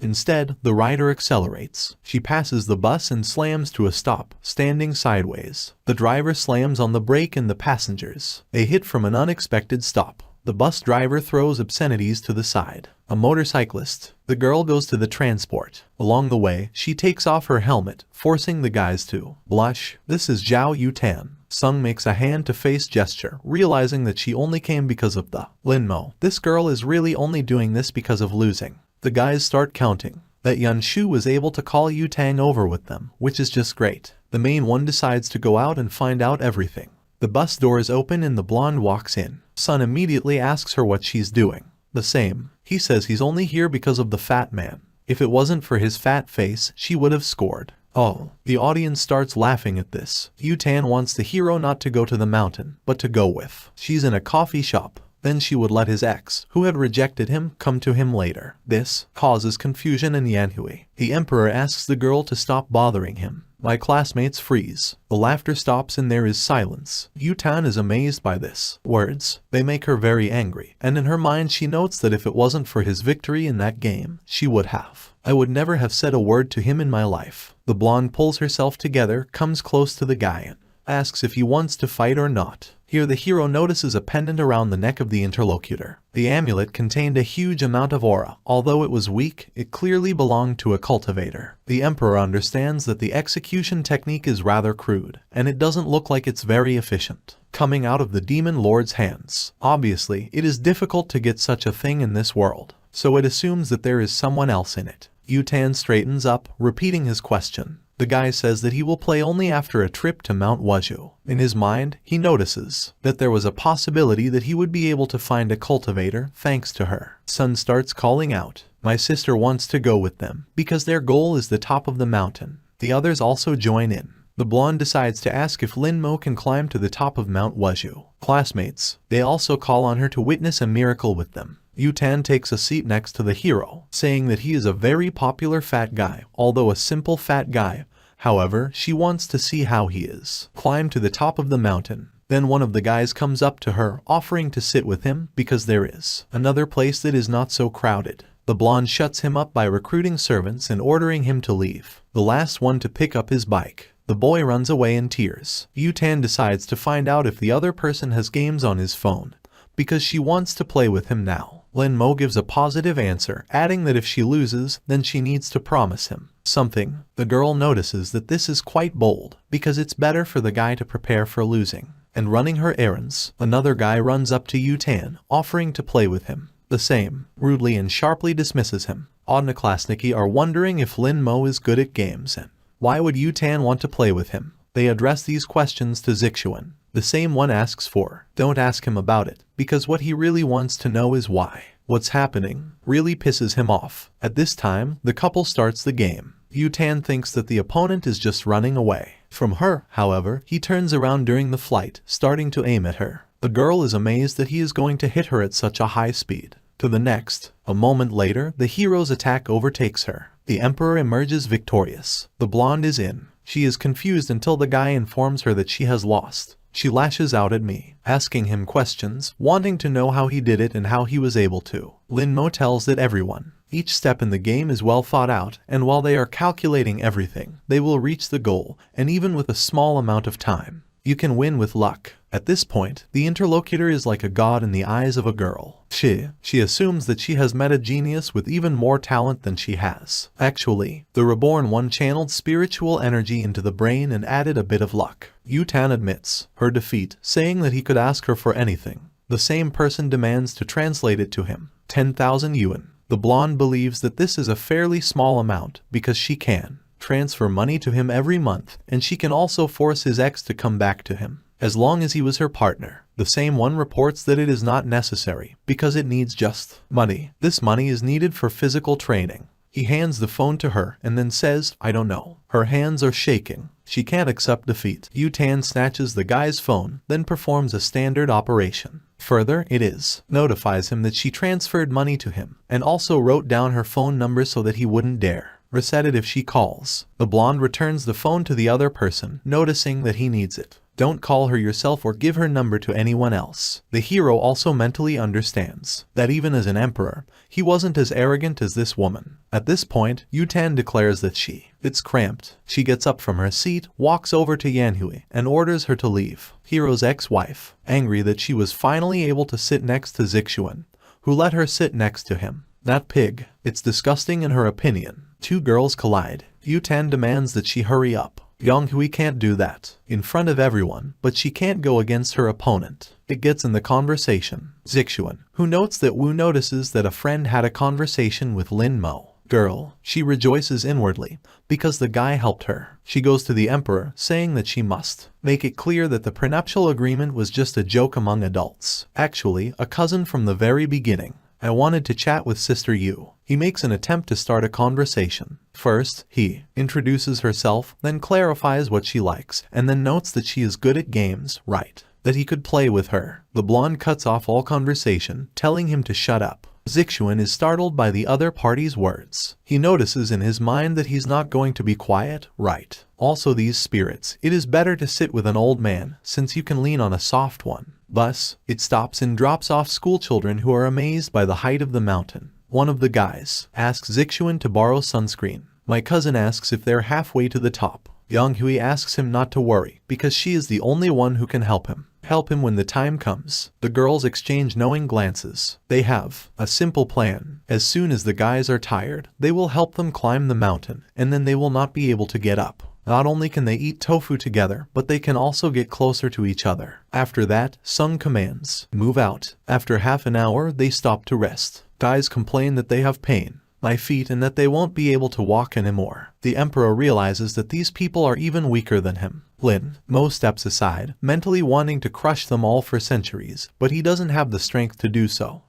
Instead, the rider accelerates. She passes the bus and slams to a stop, standing sideways. The driver slams on the brake and the passengers. They hit from an unexpected stop. The bus driver throws obscenities to the side. A motorcyclist. The girl goes to the transport. Along the way, she takes off her helmet, forcing the guys to blush. This is Zhao Yutan. Sung makes a hand-to-face gesture, realizing that she only came because of the Lin Mo. This girl is really only doing this because of losing. The guys start counting. That Yun Shu was able to call Yu Tang over with them, which is just great. The main one decides to go out and find out everything. The bus doors open and the blonde walks in. Sun immediately asks her what she's doing. The same. He says he's only here because of the fat man. If it wasn't for his fat face, she would have scored. Oh, the audience starts laughing at this. Yutan wants the hero not to go to the mountain, but to go with. She's in a coffee shop. Then she would let his ex, who had rejected him, come to him later. This causes confusion in Yanhui. The emperor asks the girl to stop bothering him. My classmates freeze. The laughter stops and there is silence. Yutan is amazed by this. Words. They make her very angry, and in her mind she notes that if it wasn't for his victory in that game, she would have. I would never have said a word to him in my life. The blonde pulls herself together, comes close to the guy and asks if he wants to fight or not. Here the hero notices a pendant around the neck of the interlocutor. The amulet contained a huge amount of aura. Although it was weak, it clearly belonged to a cultivator. The emperor understands that the execution technique is rather crude, and it doesn't look like it's very efficient. Coming out of the demon lord's hands. Obviously, it is difficult to get such a thing in this world, so it assumes that there is someone else in it. Yutan straightens up, repeating his question. The guy says that he will play only after a trip to Mount Wazhu. In his mind, he notices that there was a possibility that he would be able to find a cultivator thanks to her. Sun starts calling out, "My sister wants to go with them, because their goal is the top of the mountain." The others also join in. The blonde decides to ask if Lin Mo can climb to the top of Mount Wazhu. Classmates, they also call on her to witness a miracle with them. Yutan takes a seat next to the hero, saying that he is a very popular fat guy, although a simple fat guy. However, she wants to see how he is. Climb to the top of the mountain. Then one of the guys comes up to her, offering to sit with him because there is another place that is not so crowded. The blonde shuts him up by recruiting servants and ordering him to leave. The last one to pick up his bike. The boy runs away in tears. Yutan decides to find out if the other person has games on his phone, because she wants to play with him now. Lin Mo gives a positive answer, adding that if she loses, then she needs to promise him something. The girl notices that this is quite bold, because it's better for the guy to prepare for losing. And running her errands, another guy runs up to Yutan, offering to play with him. The same, rudely and sharply dismisses him. Odnaklasniki are wondering if Lin Mo is good at games and why would Yutan want to play with him. They address these questions to Zixuan. The same one asks for, "Don't ask him about it," because what he really wants to know is why. What's happening really pisses him off. At this time, the couple starts the game. Yutan thinks that the opponent is just running away from her. However, he turns around during the flight, starting to aim at her. The girl is amazed that he is going to hit her at such a high speed. To the next. A moment later, the hero's attack overtakes her. The emperor emerges victorious. The blonde is in. She is confused until the guy informs her that she has lost. She lashes out at me, asking him questions, wanting to know how he did it and how he was able to. Lin Mo tells that everyone, each step in the game is well thought out, and while they are calculating everything, they will reach the goal, and even with a small amount of time. You can win with luck. At this point, the interlocutor is like a god in the eyes of a girl. She assumes that she has met a genius with even more talent than she has. Actually, the reborn one channeled spiritual energy into the brain and added a bit of luck. Yutan admits her defeat, saying that he could ask her for anything. The same person demands to translate it to him. 10,000 yuan. The blonde believes that this is a fairly small amount because she can transfer money to him every month, and she can also force his ex to come back to him, as long as he was her partner. The same one reports that it is not necessary, because it needs just money. This money is needed for physical training. He hands the phone to her and then says, "I don't know." Her hands are shaking. She can't accept defeat. Yutan snatches the guy's phone, then performs a standard operation. Further, it notifies him that she transferred money to him, and also wrote down her phone number so that he wouldn't dare reset it if she calls. The blonde returns the phone to the other person, noticing that he needs it. Don't call her yourself or give her number to anyone else. The hero also mentally understands that even as an emperor, he wasn't as arrogant as this woman. At this point, Yutan declares that it's cramped. She gets up from her seat, walks over to Yanhui, and orders her to leave. Hero's ex-wife, angry that she was finally able to sit next to Zixuan, who let her sit next to him. That pig. It's disgusting in her opinion. Two girls collide. Yutan demands that she hurry up. Yonghui can't do that in front of everyone, but she can't go against her opponent. It gets in the conversation. Zixuan, who notes that Wu notices that a friend had a conversation with Lin Mo. Girl, she rejoices inwardly, because the guy helped her. She goes to the emperor, saying that she must make it clear that the prenuptial agreement was just a joke among adults. Actually, a cousin from the very beginning. I wanted to chat with Sister Yu. He makes an attempt to start a conversation. First, he introduces herself, then clarifies what she likes, and then notes that she is good at games, right? That he could play with her. The blonde cuts off all conversation, telling him to shut up. Zixuan is startled by the other party's words. He notices in his mind that he's not going to be quiet, right? Also these spirits, it is better to sit with an old man, since you can lean on a soft one. Thus, it stops and drops off schoolchildren who are amazed by the height of the mountain. One of the guys asks Zixuan to borrow sunscreen. My cousin asks if they're halfway to the top. Yang Hui asks him not to worry, because she is the only one who can help him. Help him when the time comes. The girls exchange knowing glances. They have a simple plan. As soon as the guys are tired, they will help them climb the mountain, and then they will not be able to get up. Not only can they eat tofu together, but they can also get closer to each other. After that, Sung commands, move out. After half an hour, they stop to rest. Guys complain that they have pain, my feet, and that they won't be able to walk anymore. The emperor realizes that these people are even weaker than him. Lin Mo steps aside, mentally wanting to crush them all for centuries, but he doesn't have the strength to do so.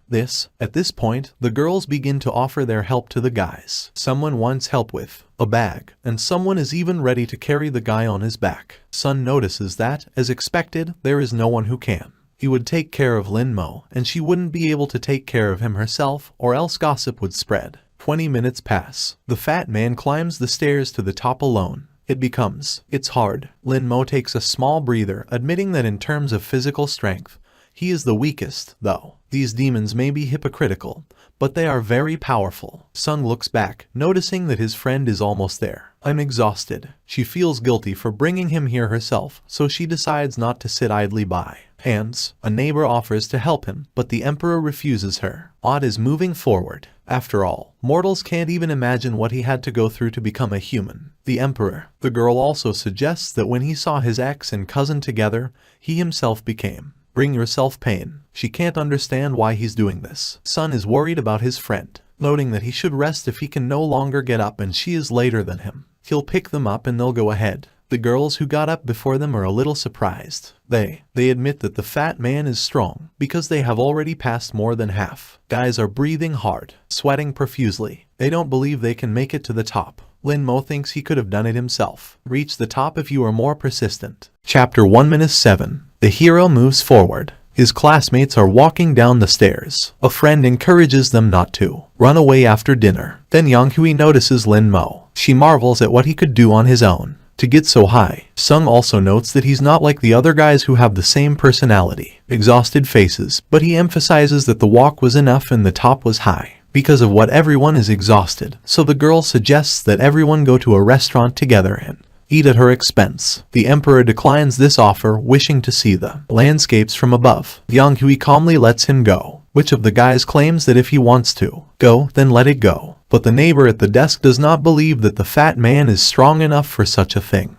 At this point, the girls begin to offer their help to the guys. Someone wants help with a bag, and someone is even ready to carry the guy on his back. Sun notices that, as expected, there is no one who can. He would take care of Lin Mo, and she wouldn't be able to take care of him herself, or else gossip would spread. 20 minutes pass. The fat man climbs the stairs to the top alone. It's hard. Lin Mo takes a small breather, admitting that in terms of physical strength, he is the weakest, though. These demons may be hypocritical, but they are very powerful. Sung looks back, noticing that his friend is almost there. I'm exhausted. She feels guilty for bringing him here herself, so she decides not to sit idly by. A neighbor offers to help him, but the emperor refuses her. Odd is moving forward. After all, mortals can't even imagine what he had to go through to become a human. The girl also suggests that when he saw his ex and cousin together, he himself became. Bring yourself pain. She can't understand why he's doing this. Sun is worried about his friend, noting that he should rest if he can no longer get up and she is later than him. He'll pick them up and they'll go ahead. The girls who got up before them are a little surprised. They admit that the fat man is strong, because they have already passed more than half. Guys are breathing hard, sweating profusely. They don't believe they can make it to the top. Lin Mo thinks he could have done it himself. Reach the top if you are more persistent. Chapter 1-7. The hero moves forward. His classmates are walking down the stairs. A friend encourages them not to run away after dinner. Then Yang Hui notices Lin Mo. She marvels at what he could do on his own to get so high. Sung also notes that he's not like the other guys who have the same personality. Exhausted faces, but he emphasizes that the walk was enough and the top was high. Because of what everyone is exhausted, so the girl suggests that everyone go to a restaurant together and eat at her expense. The emperor declines this offer, wishing to see the landscapes from above. Yang Hui calmly lets him go. Which of the guys claims that if he wants to go, then let it go. But the neighbor at the desk does not believe that the fat man is strong enough for such a thing.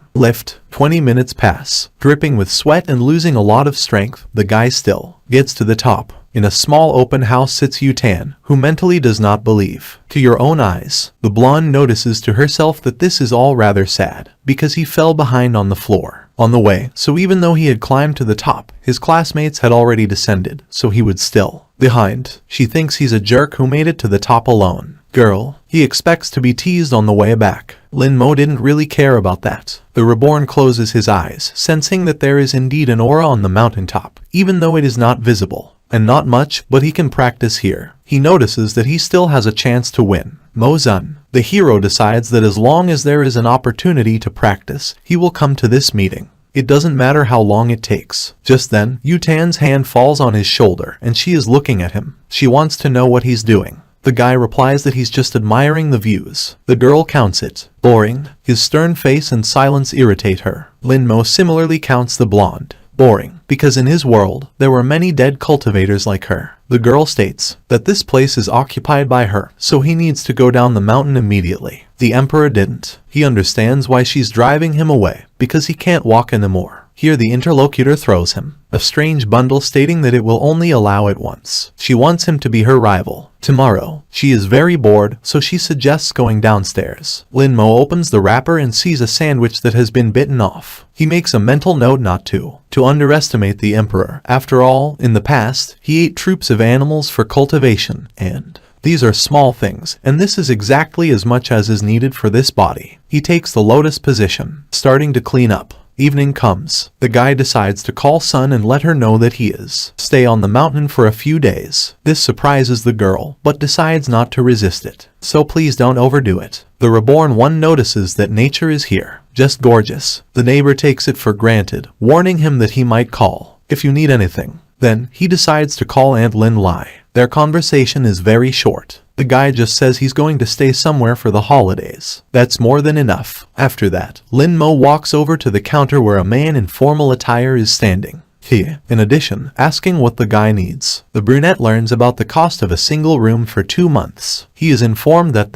20 minutes pass. Dripping with sweat and losing a lot of strength, the guy still gets to the top. In a small open house sits Yutan, who mentally does not believe. To your own eyes. The blonde notices to herself that this is all rather sad, because he fell behind on the floor on the way, so even though he had climbed to the top, his classmates had already descended, so he would still behind. She thinks he's a jerk who made it to the top alone. Girl, he expects to be teased on the way back. Lin Mo didn't really care about that. The reborn closes his eyes, sensing that there is indeed an aura on the mountaintop, even though it is not visible. And not much, but he can practice here. He notices that he still has a chance to win. Mo Zun. The hero decides that as long as there is an opportunity to practice, he will come to this meeting. It doesn't matter how long it takes. Just then, Yutan's hand falls on his shoulder, and she is looking at him. She wants to know what he's doing. The guy replies that he's just admiring the views. The girl counts it. Boring. His stern face and silence irritate her. Lin Mo similarly counts the blonde. Boring, because in his world, there were many dead cultivators like her. The girl states that this place is occupied by her, so he needs to go down the mountain immediately. The emperor didn't. He understands why she's driving him away, because he can't walk anymore. Here the interlocutor throws him a strange bundle stating that it will only allow it once. She wants him to be her rival. Tomorrow. She is very bored, so she suggests going downstairs. Lin Mo opens the wrapper and sees a sandwich that has been bitten off. He makes a mental note not to underestimate the emperor. After all, in the past, he ate troops of animals for cultivation, and These are small things, and this is exactly as much as is needed for this body. He takes the lotus position, starting to clean up. Evening comes. The guy decides to call Sun and let her know that he is stay on the mountain for a few days. This surprises the girl, but decides not to resist it. So please don't overdo it. The reborn one notices that nature is here. Just gorgeous. The neighbor takes it for granted, warning him that he might call if you need anything. Then, he decides to call Aunt Lin Lai. Their conversation is very short. The guy just says he's going to stay somewhere for the holidays. That's more than enough. After that, Lin Mo walks over to the counter where a man in formal attire is standing. He, in addition, asking what the guy needs. The brunette learns about the cost of a single room for 2 months. He is informed that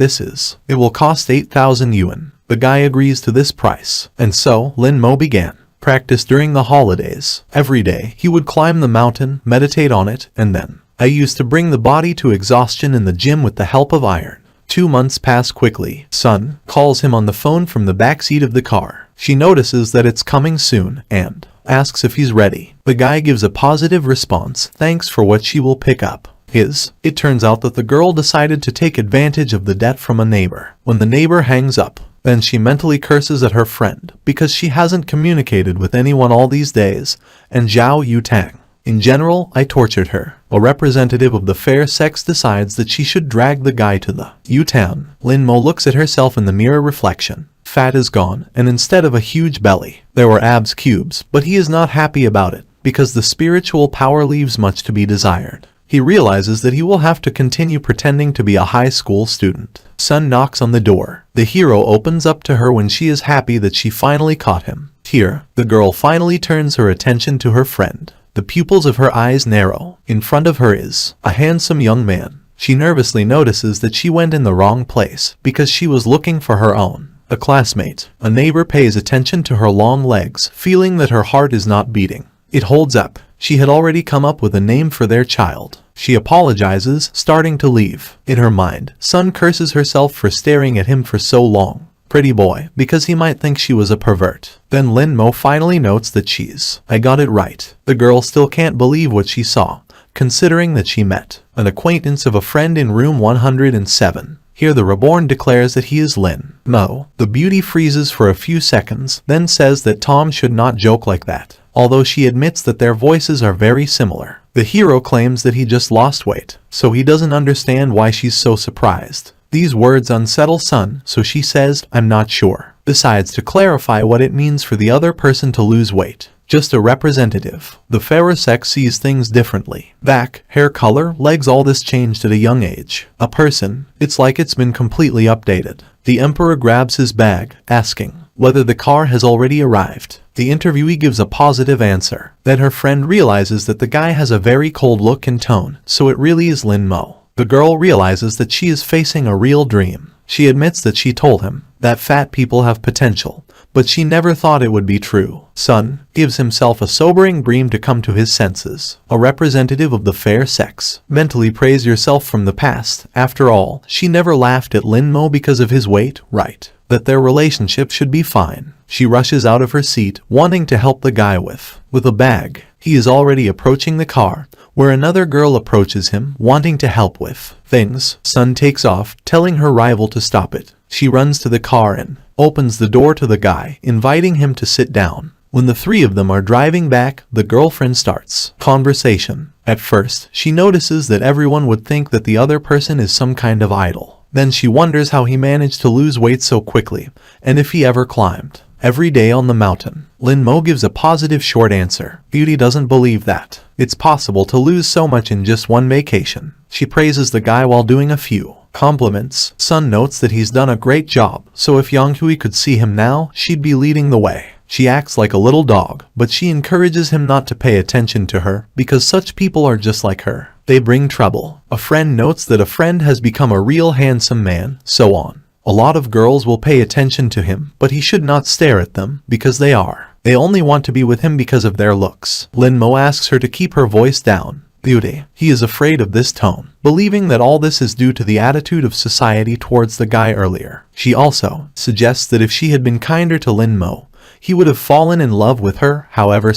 it will cost 8,000 yuan. The guy agrees to this price. And so, Lin Mo began practice during the holidays. Every day, he would climb the mountain, meditate on it, and then I used to bring the body to exhaustion in the gym with the help of iron. 2 months pass quickly. Sun calls him on the phone from the backseat of the car. She notices that it's coming soon and asks if he's ready. The guy gives a positive response, thanks for what she will pick up. It turns out that the girl decided to take advantage of the debt from a neighbor. When the neighbor hangs up, then she mentally curses at her friend because she hasn't communicated with anyone all these days, and Zhao Yutang. In general, I tortured her. A representative of the fair sex decides that she should drag the guy to the U-town. Lin Mo looks at herself in the mirror reflection. Fat is gone, and instead of a huge belly, there were abs cubes, but he is not happy about it, because the spiritual power leaves much to be desired. He realizes that he will have to continue pretending to be a high school student. Sun knocks on the door. The hero opens up to her when she is happy that she finally caught him. Here, the girl finally turns her attention to her friend. The pupils of her eyes narrow. In front of her is a handsome young man. She nervously notices that she went in the wrong place because she was looking for her own. A classmate. A neighbor pays attention to her long legs, feeling that her heart is not beating. It holds up. She had already come up with a name for their child. She apologizes, starting to leave. In her mind, Sun curses herself for staring at him for so long. Pretty boy, because he might think she was a pervert. Then Lin Mo finally notes that I got it right. The girl still can't believe what she saw, considering that she met an acquaintance of a friend in room 107. Here the reborn declares that he is Lin Mo. The beauty freezes for a few seconds, then says that Tom should not joke like that, although she admits that their voices are very similar. The hero claims that he just lost weight, so he doesn't understand why she's so surprised. These words unsettle Sun, so she says, I'm not sure. Decides to clarify what it means for the other person to lose weight. Just a representative. The fairer sex sees things differently. Back, hair color, legs, all this changed at a young age. A person, it's like it's been completely updated. The emperor grabs his bag, asking whether the car has already arrived. The interviewee gives a positive answer. Then her friend realizes that the guy has a very cold look and tone, so it really is Lin Mo. The girl realizes that she is facing a real dream. She admits that she told him that fat people have potential, but she never thought it would be true. Sun gives himself a sobering dream to come to his senses. A representative of the fair sex. Mentally praise yourself from the past. After all, she never laughed at Lin Mo because of his weight, right? That their relationship should be fine. She rushes out of her seat, wanting to help the guy with a bag. He is already approaching the car, where another girl approaches him, wanting to help with things. Sun takes off, telling her rival to stop it. She runs to the car and opens the door to the guy, inviting him to sit down. When the three of them are driving back, the girlfriend starts conversation. At first, she notices that everyone would think that the other person is some kind of idol. Then she wonders how he managed to lose weight so quickly, and if he ever climbed every day on the mountain. Lin Mo gives a positive short answer. Beauty doesn't believe that it's possible to lose so much in just one vacation. She praises the guy while doing a few compliments. Sun notes that he's done a great job, so if Yang Hui could see him now, she'd be leading the way. She acts like a little dog, but she encourages him not to pay attention to her, because such people are just like her. They bring trouble. A friend notes that a friend has become a real handsome man, so on. A lot of girls will pay attention to him, but he should not stare at them, because they only want to be with him because of their looks. Lin Mo asks her to keep her voice down. Beauty. He is afraid of this tone, believing that all this is due to the attitude of society towards the guy earlier. She also suggests that if she had been kinder to Lin Mo, he would have fallen in love with her, however.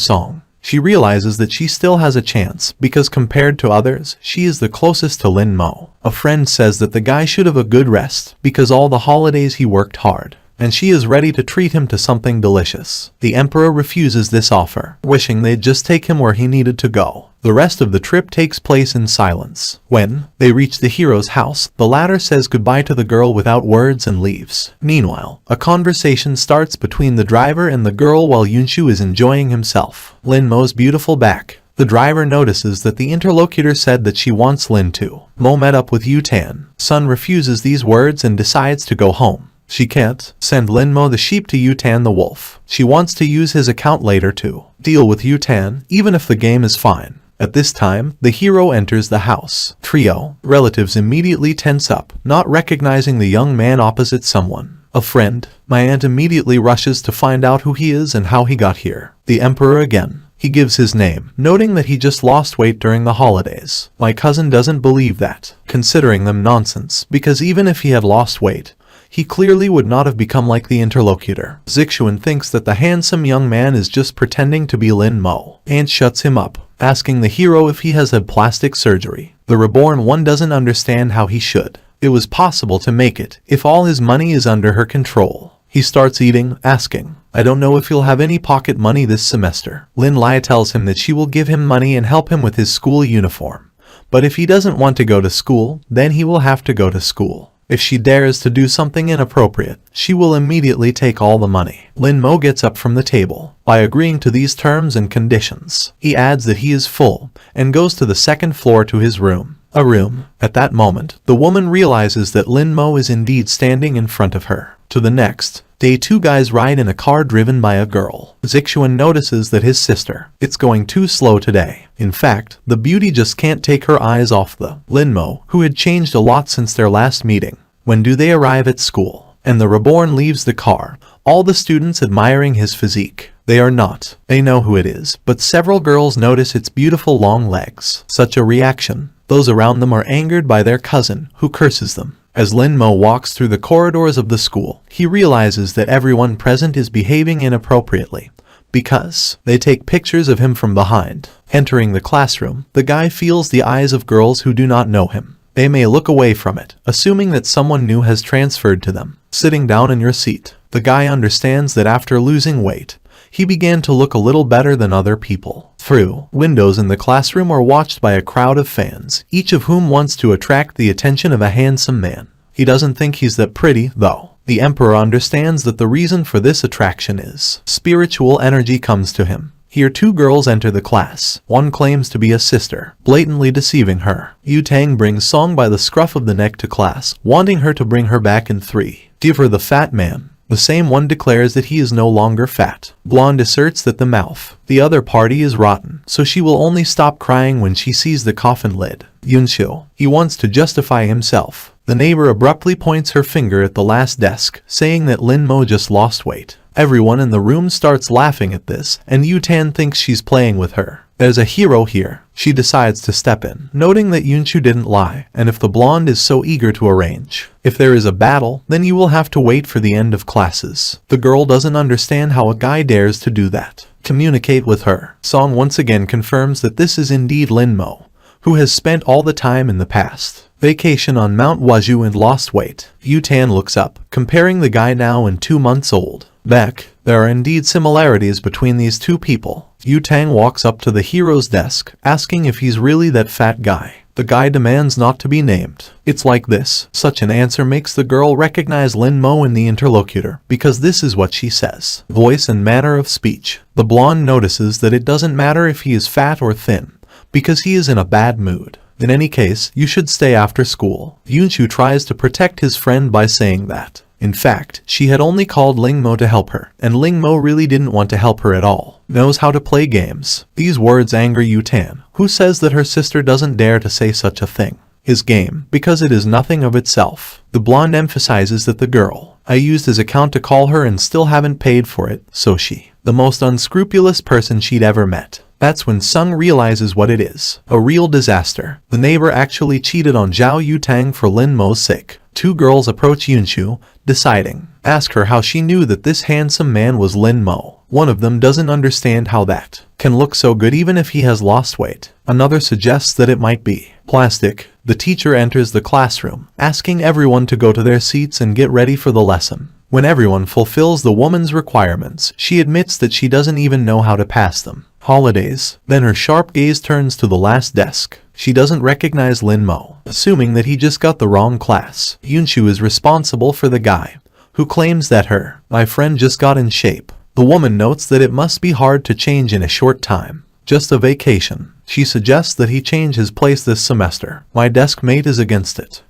She realizes that she still has a chance because compared to others, she is the closest to Lin Mo. A friend says that the guy should have a good rest because all the holidays he worked hard, and she is ready to treat him to something delicious. The emperor refuses this offer, wishing they'd just take him where he needed to go. The rest of the trip takes place in silence. When they reach the hero's house, the latter says goodbye to the girl without words and leaves. Meanwhile, a conversation starts between the driver and the girl while Yunshu is enjoying himself. Lin Mo's beautiful back. The driver notices that the interlocutor said that she wants Lin to. Mo met up with Yutan. Sun refuses these words and decides to go home. She can't send Lin Mo the sheep to Yutan the wolf. She wants to use his account later to deal with Yutan, even if the game is fine. At this time, the hero enters the house. Trio relatives immediately tense up, not recognizing the young man opposite someone. A friend. My aunt immediately rushes to find out who he is and how he got here. The emperor again. He gives his name, noting that he just lost weight during the holidays. My cousin doesn't believe that, considering them nonsense, because even if he had lost weight, he clearly would not have become like the interlocutor. Zixuan thinks that the handsome young man is just pretending to be Lin Mo. Aunt shuts him up, asking the hero if he has had plastic surgery. The reborn one doesn't understand how he should. It was possible to make it if all his money is under her control. He starts eating, asking, I don't know if you'll have any pocket money this semester. Lin Lai tells him that she will give him money and help him with his school uniform. But if he doesn't want to go to school, then he will have to go to school. If she dares to do something inappropriate, she will immediately take all the money. Lin Mo gets up from the table. By agreeing to these terms and conditions, he adds that he is full and goes to the second floor to his room. A room. At that moment, the woman realizes that Lin Mo is indeed standing in front of her. To the next day, two guys ride in a car driven by a girl. Zixuan notices that his sister, it's going too slow today. In fact, the beauty just can't take her eyes off the Lin Mo, who had changed a lot since their last meeting. When do they arrive at school? And the reborn leaves the car, all the students admiring his physique. They are not. They know who it is, but several girls notice its beautiful long legs. Such a reaction. Those around them are angered by their cousin, who curses them. As Lin Mo walks through the corridors of the school, he realizes that everyone present is behaving inappropriately, because they take pictures of him from behind. Entering the classroom, the guy feels the eyes of girls who do not know him. They may look away from it, assuming that someone new has transferred to them. Sitting down in your seat, the guy understands that after losing weight, he began to look a little better than other people. Through windows in the classroom are watched by a crowd of fans, each of whom wants to attract the attention of a handsome man. He doesn't think he's that pretty, though. The emperor understands that the reason for this attraction is spiritual energy comes to him. Here two girls enter the class. One claims to be a sister, blatantly deceiving her. Yu Tang brings Song by the scruff of the neck to class, wanting her to bring her back in 3. Give her the fat man. The same one declares that he is no longer fat. Blonde asserts that the mouth, the other party, is rotten, so she will only stop crying when she sees the coffin lid. Yunshu, he wants to justify himself. The neighbor abruptly points her finger at the last desk, saying that Lin Mo just lost weight. Everyone in the room starts laughing at this, and Yutan thinks she's playing with her. There's a hero here. She decides to step in, noting that Yunshu didn't lie, and if the blonde is so eager to arrange, if there is a battle, then you will have to wait for the end of classes. The girl doesn't understand how a guy dares to do that. Communicate with her. Song once again confirms that this is indeed Lin Mo, who has spent all the time in the past. Vacation on Mount Waju and lost weight. Yutan looks up, comparing the guy now and 2 months old. Beck, there are indeed similarities between these two people. Yu Tang walks up to the hero's desk, asking if he's really that fat guy. The guy demands not to be named. It's like this. Such an answer makes the girl recognize Lin Mo in the interlocutor, because this is what she says. Voice and manner of speech. The blonde notices that it doesn't matter if he is fat or thin, because he is in a bad mood. In any case, you should stay after school. Yunshu tries to protect his friend by saying that, in fact, she had only called Ling Mo to help her, and Ling Mo really didn't want to help her at all. Knows how to play games. These words anger Yutan, who says that her sister doesn't dare to say such a thing. His game, because it is nothing of itself. The blonde emphasizes that the girl, I used his account to call her and still haven't paid for it, so she, the most unscrupulous person she'd ever met. That's when Sung realizes what it is. A real disaster. The neighbor actually cheated on Zhao Yutang for Lin Mo's sake. Two girls approach Yunshu, deciding, ask her how she knew that this handsome man was Lin Mo. One of them doesn't understand how that can look so good even if he has lost weight. Another suggests that it might be plastic. The teacher enters the classroom, asking everyone to go to their seats and get ready for the lesson. When everyone fulfills the woman's requirements, she admits that she doesn't even know how to pass them. Holidays. Then her sharp gaze turns to the last desk. She doesn't recognize Lin Mo, assuming that he just got the wrong class. Yunshu is responsible for the guy, who claims that my friend just got in shape. The woman notes that it must be hard to change in a short time. Just a vacation. She suggests that he change his place this semester. My desk mate is against it.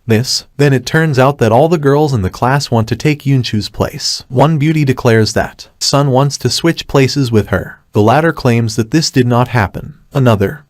Then it turns out that all the girls in the class want to take Yunshu's place. One beauty declares that Sun wants to switch places with her. The latter claims that this did not happen.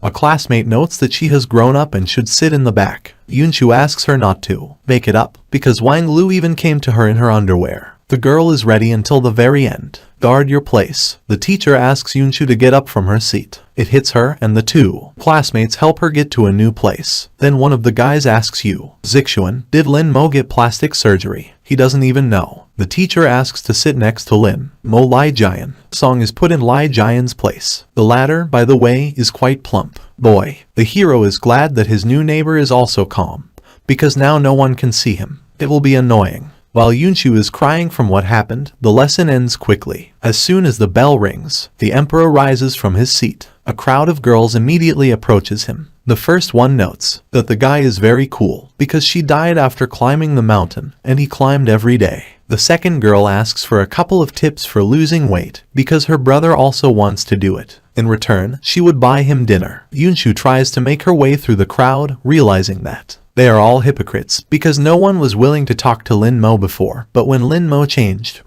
A classmate notes that she has grown up and should sit in the back. Yunshu asks her not to make it up, because Wang Lu even came to her in her underwear. The girl is ready until the very end. Guard your place. The teacher asks Yunshu to get up from her seat. It hits her, and the two classmates help her get to a new place. Then one of the guys asks Zixuan, did Lin Mo get plastic surgery? He doesn't even know. The teacher asks to sit next to Lin Mo Lai Jian. Song is put in Lai Jian's place. The latter, by the way, is quite plump. Boy. The hero is glad that his new neighbor is also calm, because now no one can see him. It will be annoying. While Yunshu is crying from what happened, the lesson ends quickly. As soon as the bell rings, the emperor rises from his seat. A crowd of girls immediately approaches him. The first one notes that the guy is very cool, because she died after climbing the mountain, and he climbed every day. The second girl asks for a couple of tips for losing weight, because her brother also wants to do it. In return, she would buy him dinner. Yunshu tries to make her way through the crowd, realizing that they are all hypocrites, because no one was willing to talk to Lin Mo before. But when Lin Mo changed,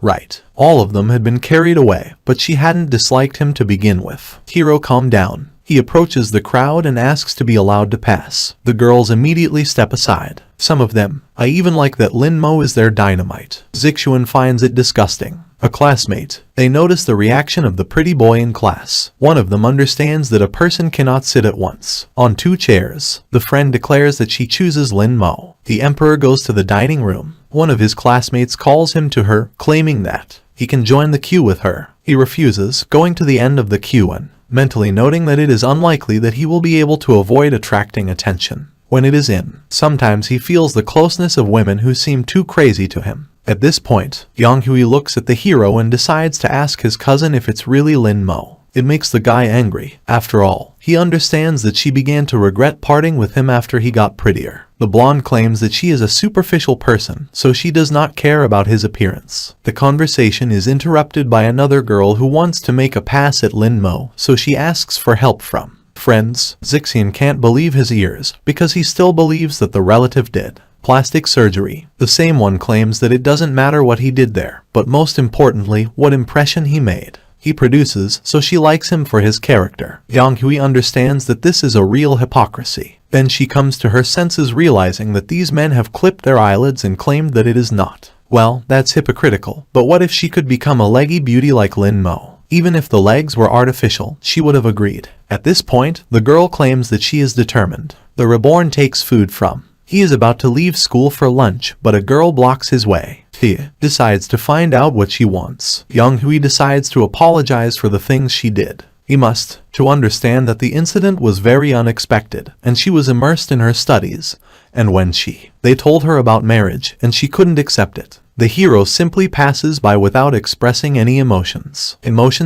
all of them had been carried away, but she hadn't disliked him to begin with. Hero calmed down. He approaches the crowd and asks to be allowed to pass. The girls immediately step aside. Some of them, I even like that Lin Mo is their dynamite. Zixuan finds it disgusting. A classmate. They notice the reaction of the pretty boy in class. One of them understands that a person cannot sit at once on two chairs. The friend declares that she chooses Lin Mo. The emperor goes to the dining room. One of his classmates calls him to her, claiming that he can join the queue with her. He refuses, going to the end of the queue and mentally noting that it is unlikely that he will be able to avoid attracting attention when it is in. Sometimes he feels the closeness of women who seem too crazy to him. At this point, Yang Hui looks at the hero and decides to ask his cousin if it's really Lin Mo. It makes the guy angry. After all, he understands that she began to regret parting with him after he got prettier. The blonde claims that she is a superficial person, so she does not care about his appearance. The conversation is interrupted by another girl who wants to make a pass at Lin Mo, so she asks for help from friends. Zixian can't believe his ears, because he still believes that the relative did plastic surgery. The same one claims that it doesn't matter what he did there, but most importantly, what impression he made. He produces, so she likes him for his character. Yang Hui understands that this is a real hypocrisy. Then she comes to her senses, realizing that these men have clipped their eyelids and claimed that it is not. Well, that's hypocritical. But what if she could become a leggy beauty like Lin Mo? Even if the legs were artificial, she would have agreed. At this point, the girl claims that she is determined. The reborn takes food from. He is about to leave school for lunch, but a girl blocks his way. He decides to find out what she wants. Yang Hui decides to apologize for the things she did. He must, to understand that the incident was very unexpected, and she was immersed in her studies, and when they told her about marriage, and she couldn't accept it. The hero simply passes by without expressing any emotions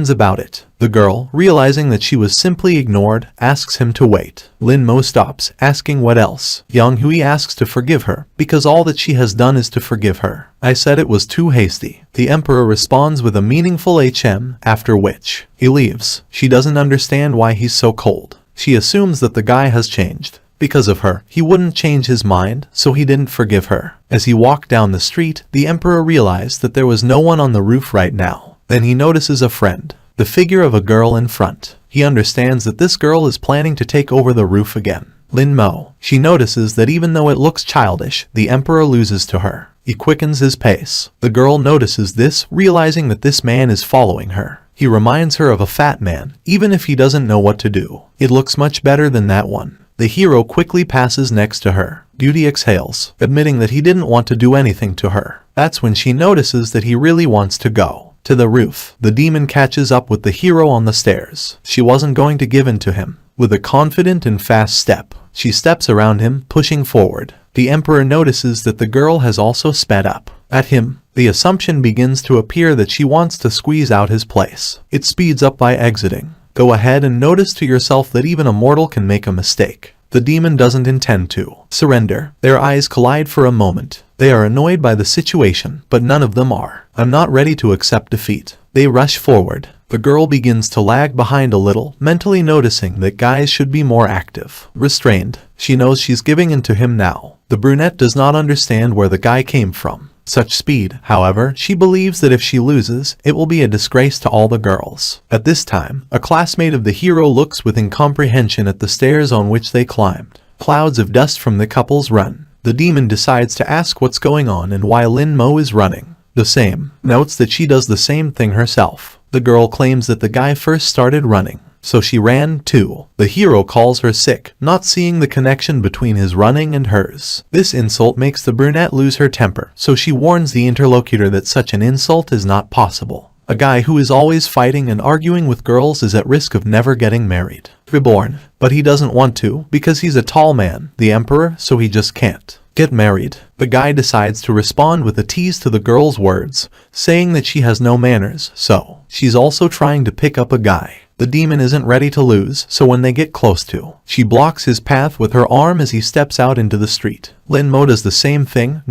about it. The girl, realizing that she was simply ignored, asks him to wait. Lin Mo stops, asking what else. Yang Hui asks to forgive her, because all that she has done is to forgive her. I said it was too hasty. The emperor responds with a meaningful HM, after which he leaves. She doesn't understand why he's so cold. She assumes that the guy has changed. Because of her, he wouldn't change his mind, so he didn't forgive her. As he walked down the street, the emperor realized that there was no one on the roof right now. Then he notices a friend, the figure of a girl in front. He understands that this girl is planning to take over the roof again. Lin Mo. She notices that even though it looks childish, the emperor loses to her. He quickens his pace. The girl notices this, realizing that this man is following her. He reminds her of a fat man, even if he doesn't know what to do. It looks much better than that one. The hero quickly passes next to her. Beauty exhales, admitting that he didn't want to do anything to her. That's when she notices that he really wants to go. to the roof. The demon catches up with the hero on the stairs. She wasn't going to give in to him. With a confident and fast step, she steps around him, pushing forward. The emperor notices that the girl has also sped up. At him, the assumption begins to appear that she wants to squeeze out his place. It speeds up by exiting. Go ahead and notice to yourself that even a mortal can make a mistake. The demon doesn't intend to surrender. Their eyes collide for a moment. They are annoyed by the situation, but none of them are. I'm not ready to accept defeat. They rush forward. The girl begins to lag behind a little, mentally noticing that guys should be more active. Restrained, she knows she's giving in to him now. The brunette does not understand where the guy came from. Such speed, however, she believes that if she loses, it will be a disgrace to all the girls. At this time, a classmate of the hero looks with incomprehension at the stairs on which they climbed. Clouds of dust from the couple's run. The demon decides to ask what's going on and why Lin Mo is running. The same. Notes that she does the same thing herself. The girl claims that the guy first started running, so she ran too. The hero calls her sick, not seeing the connection between his running and hers. This insult makes the brunette lose her temper, so she warns the interlocutor that such an insult is not possible. A guy who is always fighting and arguing with girls is at risk of never getting married. Reborn. But he doesn't want to, because he's a tall man, the emperor, so he just can't get married. The guy decides to respond with a tease to the girl's words, saying that she has no manners, so she's also trying to pick up a guy. The demon isn't ready to lose, so when they get close to, she blocks his path with her arm as he steps out into the street. Lin Mo does the same thing,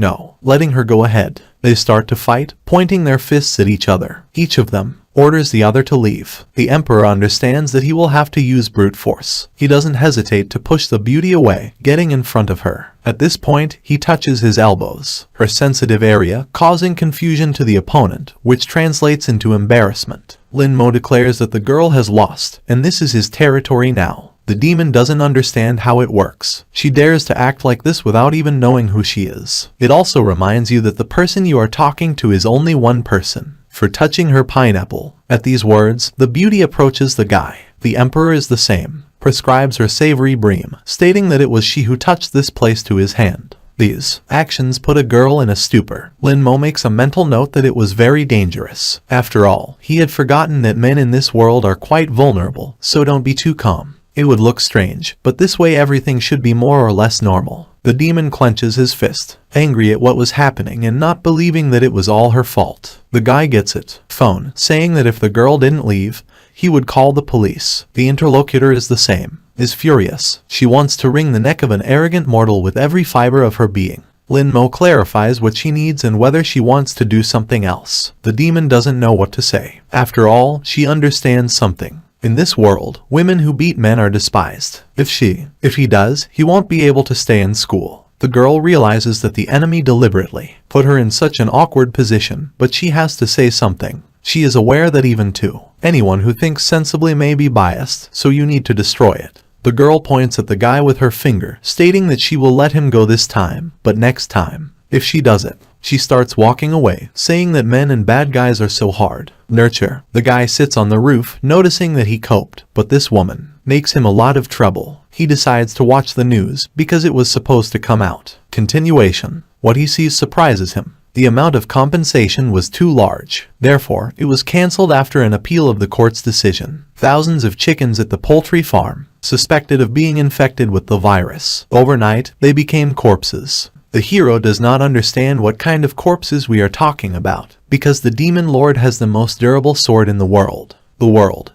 letting her go ahead. They start to fight, pointing their fists at each other. Each of them orders the other to leave. The emperor understands that he will have to use brute force. He doesn't hesitate to push the beauty away, getting in front of her. At this point, he touches his elbows, her sensitive area, causing confusion to the opponent, which translates into embarrassment. Lin Mo declares that the girl has lost, and this is his territory now. The demon doesn't understand how it works. She dares to act like this without even knowing who she is. It also reminds you that the person you are talking to is only one person. For touching her pineapple. At these words, the beauty approaches the guy. The emperor is the same. Prescribes her savory bream, stating that it was she who touched this place to his hand. These actions put a girl in a stupor. Lin Mo makes a mental note that it was very dangerous. After all, he had forgotten that men in this world are quite vulnerable, so don't be too calm. It would look strange, but this way everything should be more or less normal. The demon clenches his fist, angry at what was happening and not believing that it was all her fault. The guy gets it. Phone, saying that if the girl didn't leave, he would call the police. The interlocutor is the same. Is furious. She wants to wring the neck of an arrogant mortal with every fiber of her being. Lin Mo clarifies what she needs and whether she wants to do something else. The demon doesn't know what to say. After all, she understands something. In this world, women who beat men are despised. If he does, he won't be able to stay in school. The girl realizes that the enemy deliberately put her in such an awkward position, but she has to say something. She is aware that even anyone who thinks sensibly may be biased, so you need to destroy it. The girl points at the guy with her finger, stating that she will let him go this time, but next time, if she does it. She starts walking away, saying that men and bad guys are so hard. Nurture. The guy sits on the roof, noticing that he coped, but this woman makes him a lot of trouble. He decides to watch the news, because it was supposed to come out. Continuation. What he sees surprises him. The amount of compensation was too large. Therefore, it was cancelled after an appeal of the court's decision. Thousands of chickens at the poultry farm, suspected of being infected with the virus. Overnight, they became corpses. The hero does not understand what kind of corpses we are talking about, because the demon lord has the most durable sword in the world,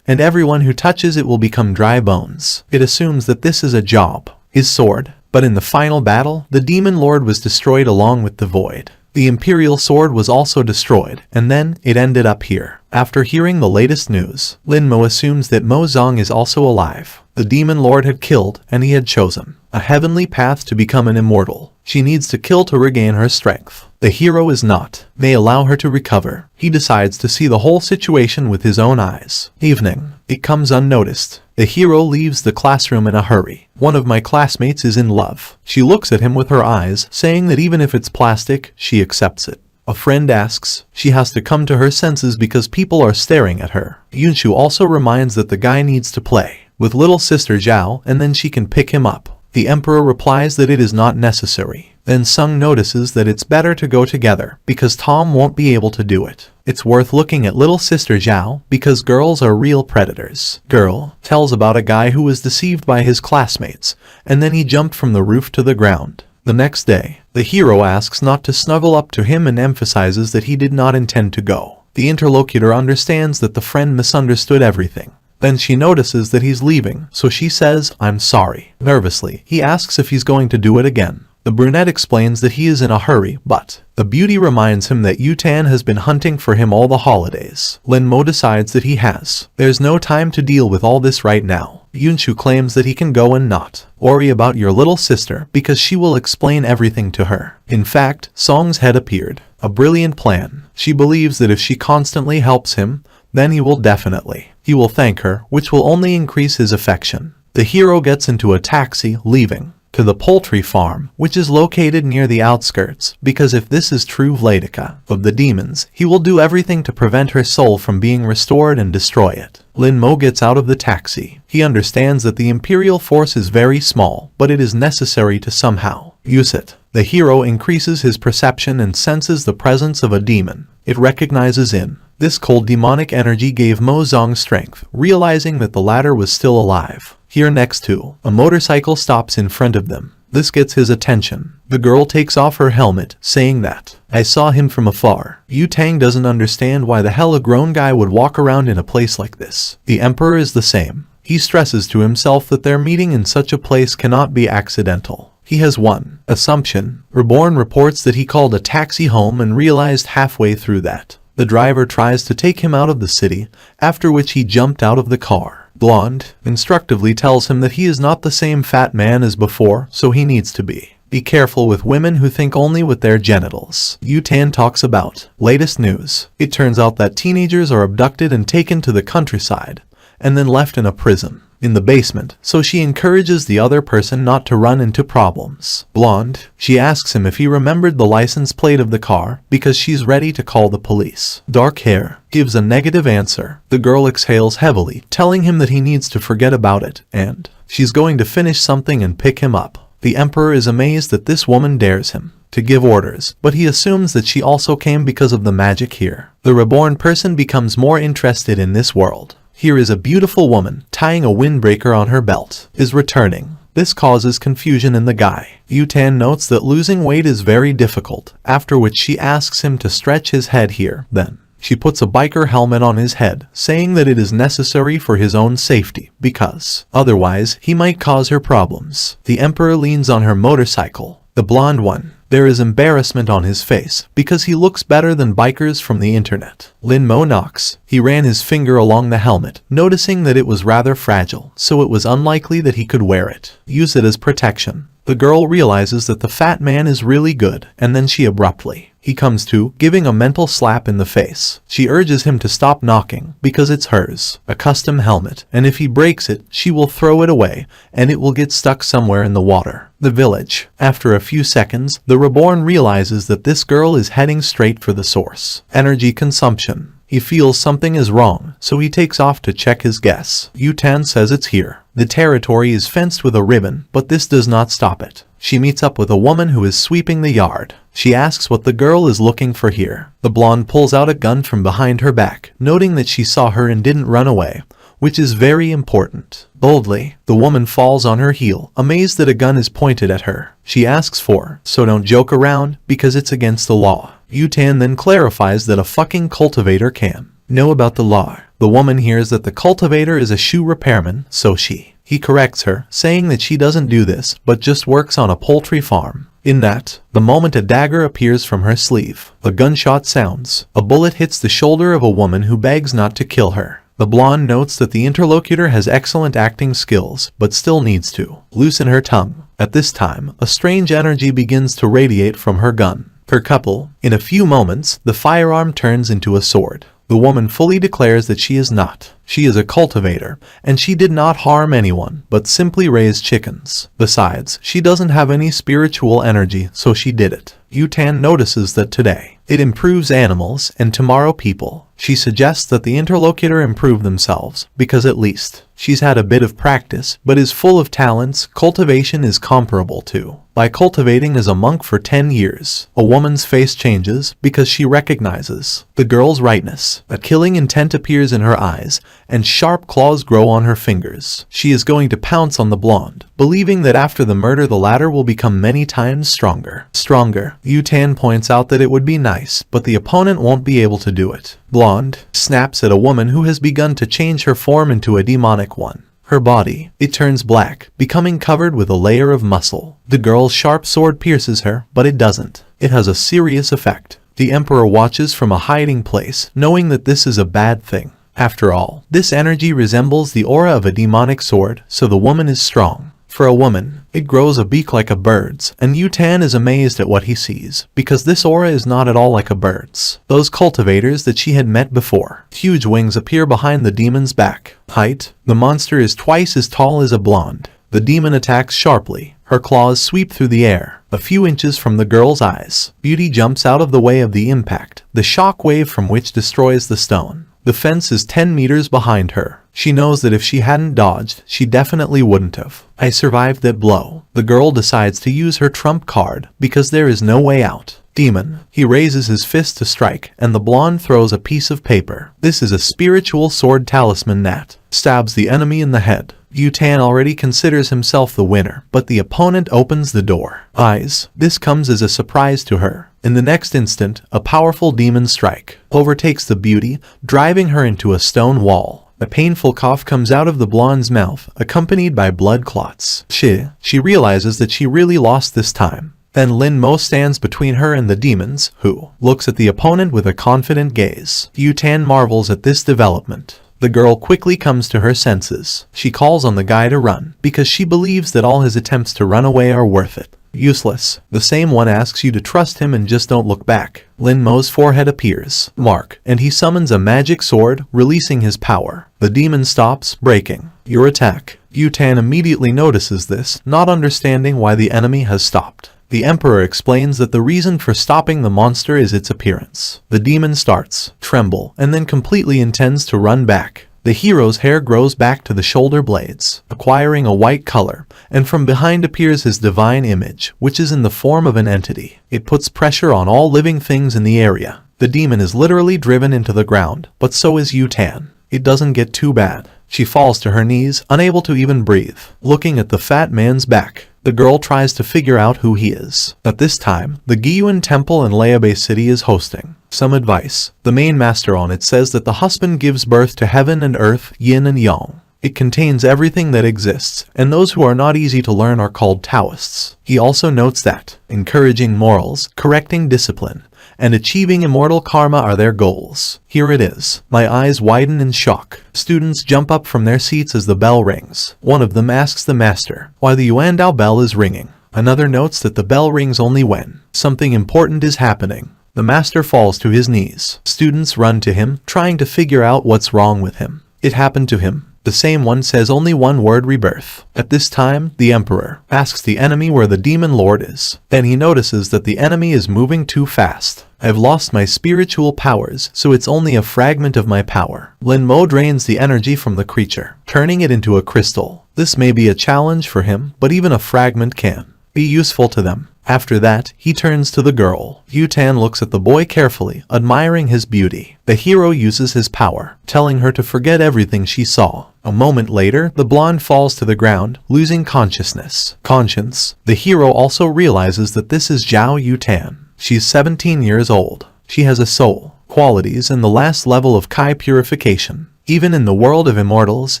and everyone who touches it will become dry bones. It assumes that this is a job, his sword, but in the final battle, the demon lord was destroyed along with the void. The imperial sword was also destroyed, and then it ended up here. After hearing the latest news, Lin Mo assumes that Mo Zong is also alive. The demon lord had killed, and he had chosen a heavenly path to become an immortal. She needs to kill to regain her strength. The hero is not. May allow her to recover. He decides to see the whole situation with his own eyes. Evening. It comes unnoticed. The hero leaves the classroom in a hurry. One of my classmates is in love. She looks at him with her eyes, saying that even if it's plastic, she accepts it. A friend asks. She has to come to her senses because people are staring at her. Yunshu also reminds that the guy needs to play with little sister Zhao and then she can pick him up. The emperor replies that it is not necessary. Then Sung notices that it's better to go together because Tom won't be able to do it. It's worth looking at little sister Zhao because girls are real predators. Girl tells about a guy who was deceived by his classmates and then he jumped from the roof to the ground. The next day, the hero asks not to snuggle up to him and emphasizes that he did not intend to go. The interlocutor understands that the friend misunderstood everything. Then she notices that he's leaving, so she says, "I'm sorry." Nervously, he asks if he's going to do it again. The brunette explains that he is in a hurry, but the beauty reminds him that Yutan has been hunting for him all the holidays. Linmo decides that he has. There's no time to deal with all this right now. Yunshu claims that he can go and not worry about your little sister because she will explain everything to her. In fact, Song's head appeared. A brilliant plan. She believes that if she constantly helps him, then he will thank her, which will only increase his affection. The hero gets into a taxi, leaving to the poultry farm, which is located near the outskirts, because if this is true Vladika of the demons, he will do everything to prevent her soul from being restored and destroy it. Linmo gets out of the taxi. He understands that the Imperial force is very small, but it is necessary to somehow use it. The hero increases his perception and senses the presence of a demon. It recognizes this cold demonic energy gave Mo Zong strength, realizing that the latter was still alive. Here next to, a motorcycle stops in front of them. This gets his attention. The girl takes off her helmet, saying that, "I saw him from afar." Yu Tang doesn't understand why the hell a grown guy would walk around in a place like this. The emperor is the same. He stresses to himself that their meeting in such a place cannot be accidental. He has one assumption. Reborn reports that he called a taxi home and realized halfway through that the driver tries to take him out of the city, after which he jumped out of the car. Blonde instructively tells him that he is not the same fat man as before, so he needs to be careful with women who think only with their genitals. Yu Tan talks about latest news. It turns out that teenagers are abducted and taken to the countryside, and then left in a prison in the basement, so she encourages the other person not to run into problems. Blonde, she asks him if he remembered the license plate of the car, because she's ready to call the police. Dark hair gives a negative answer. The girl exhales heavily, telling him that he needs to forget about it, and she's going to finish something and pick him up. The emperor is amazed that this woman dares him to give orders, but he assumes that she also came because of the magic here. The reborn person becomes more interested in this world. Here is a beautiful woman, tying a windbreaker on her belt, is returning. This causes confusion in the guy. Yu Tan notes that losing weight is very difficult, after which she asks him to stretch his head here. Then, she puts a biker helmet on his head, saying that it is necessary for his own safety, because otherwise he might cause her problems. The emperor leans on her motorcycle, the blonde one. There is embarrassment on his face, because he looks better than bikers from the internet. Linmo knocks. He ran his finger along the helmet, noticing that it was rather fragile, so it was unlikely that he could wear it. Use it as protection. The girl realizes that the fat man is really good, and then she abruptly he comes to, giving a mental slap in the face. She urges him to stop knocking, because it's hers, a custom helmet, and if he breaks it, she will throw it away, and it will get stuck somewhere in the water. The village. After a few seconds, the reborn realizes that this girl is heading straight for the source. Energy consumption. He feels something is wrong, so he takes off to check his guess. Yu Tan says it's here. The territory is fenced with a ribbon, but this does not stop it. She meets up with a woman who is sweeping the yard. She asks what the girl is looking for here. The blonde pulls out a gun from behind her back, noting that she saw her and didn't run away, which is very important. Boldly, the woman falls on her heel, amazed that a gun is pointed at her. She asks for, "So don't joke around, because it's against the law." Yu Tan then clarifies that a fucking cultivator can know about the law. The woman hears that the cultivator is a shoe repairman, so he corrects her, saying that she doesn't do this, but just works on a poultry farm. In that, the moment a dagger appears from her sleeve, a gunshot sounds. A bullet hits the shoulder of a woman who begs not to kill her. The blonde notes that the interlocutor has excellent acting skills, but still needs to loosen her tongue. At this time, a strange energy begins to radiate from her gun. Per couple, in a few moments, the firearm turns into a sword. The woman fully declares that she is not. She is a cultivator, and she did not harm anyone, but simply raised chickens. Besides, she doesn't have any spiritual energy, so she did it Yutan notices that today it improves animals and tomorrow people. She suggests that the interlocutor improve themselves because at least she's had a bit of practice but is full of talents cultivation is comparable to. By cultivating as a monk for 10 years, a woman's face changes because she recognizes the girl's rightness. A killing intent appears in her eyes and sharp claws grow on her fingers. She is going to pounce on the blonde, believing that after the murder the latter will become many times stronger. Yutan points out that it would be nice, but the opponent won't be able to do it. Blonde snaps at a woman who has begun to change her form into a demonic one. Her body, it turns black, becoming covered with a layer of muscle. The girl's sharp sword pierces her, but it doesn't. It has a serious effect. The Emperor watches from a hiding place, knowing that this is a bad thing. After all, this energy resembles the aura of a demonic sword, so the woman is strong. For a woman, it grows a beak like a bird's, and Yutan is amazed at what he sees, because this aura is not at all like a bird's. Those cultivators that she had met before. Huge wings appear behind the demon's back. Height, the monster is twice as tall as a blonde. The demon attacks sharply. Her claws sweep through the air, a few inches from the girl's eyes. Beauty jumps out of the way of the impact, the shock wave from which destroys the stone. The fence is 10 meters behind her. She knows that if she hadn't dodged, she definitely wouldn't have. I survived that blow. The girl decides to use her trump card, because there is no way out. Demon. He raises his fist to strike, and the blonde throws a piece of paper. This is a spiritual sword talisman that stabs the enemy in the head. Yutan already considers himself the winner, but the opponent opens the door. Eyes. This comes as a surprise to her. In the next instant, a powerful demon strike overtakes the beauty, driving her into a stone wall. A painful cough comes out of the blonde's mouth, accompanied by blood clots. She realizes that she really lost this time. Then Lin Mo stands between her and the demons, who looks at the opponent with a confident gaze. Yutan marvels at this development. The girl quickly comes to her senses. She calls on the guy to run, because she believes that all his attempts to run away are worth it. Useless. The same one asks you to trust him and just don't look back. Lin Mo's forehead appears. Mark. And he summons a magic sword, releasing his power. The demon stops, breaking. Your attack. Yutan immediately notices this, not understanding why the enemy has stopped. The Emperor explains that the reason for stopping the monster is its appearance. The demon starts, tremble, and then completely intends to run back. The hero's hair grows back to the shoulder blades, acquiring a white color, and from behind appears his divine image, which is in the form of an entity. It puts pressure on all living things in the area. The demon is literally driven into the ground, but so is Yutan. It doesn't get too bad. She falls to her knees, unable to even breathe. Looking at the fat man's back, the girl tries to figure out who he is. At this time, the Gyuan Temple in Leabe City is hosting some advice. The main master on it says that the husband gives birth to heaven and earth, yin and yang. It contains everything that exists, and those who are not easy to learn are called Taoists. He also notes that encouraging morals, correcting discipline, and achieving immortal karma are their goals. Here it is. My eyes widen in shock. Students jump up from their seats as the bell rings. One of them asks the master why the Yuandao bell is ringing. Another notes that the bell rings only when something important is happening. The master falls to his knees. Students run to him, trying to figure out what's wrong with him. It happened to him. The same one says only one word: rebirth. At this time, the Emperor asks the enemy where the demon lord is. Then he notices that the enemy is moving too fast. I've lost my spiritual powers, so it's only a fragment of my power. Lin Mo drains the energy from the creature, turning it into a crystal. This may be a challenge for him, but even a fragment can be useful to them. After that, he turns to the girl. Yutan looks at the boy carefully, admiring his beauty. The hero uses his power, telling her to forget everything she saw. A moment later, the blonde falls to the ground, losing consciousness. Conscience. The hero also realizes that this is Zhao Yutan. She's 17 years old. She has a soul, qualities, and the last level of Kai purification. Even in the world of immortals,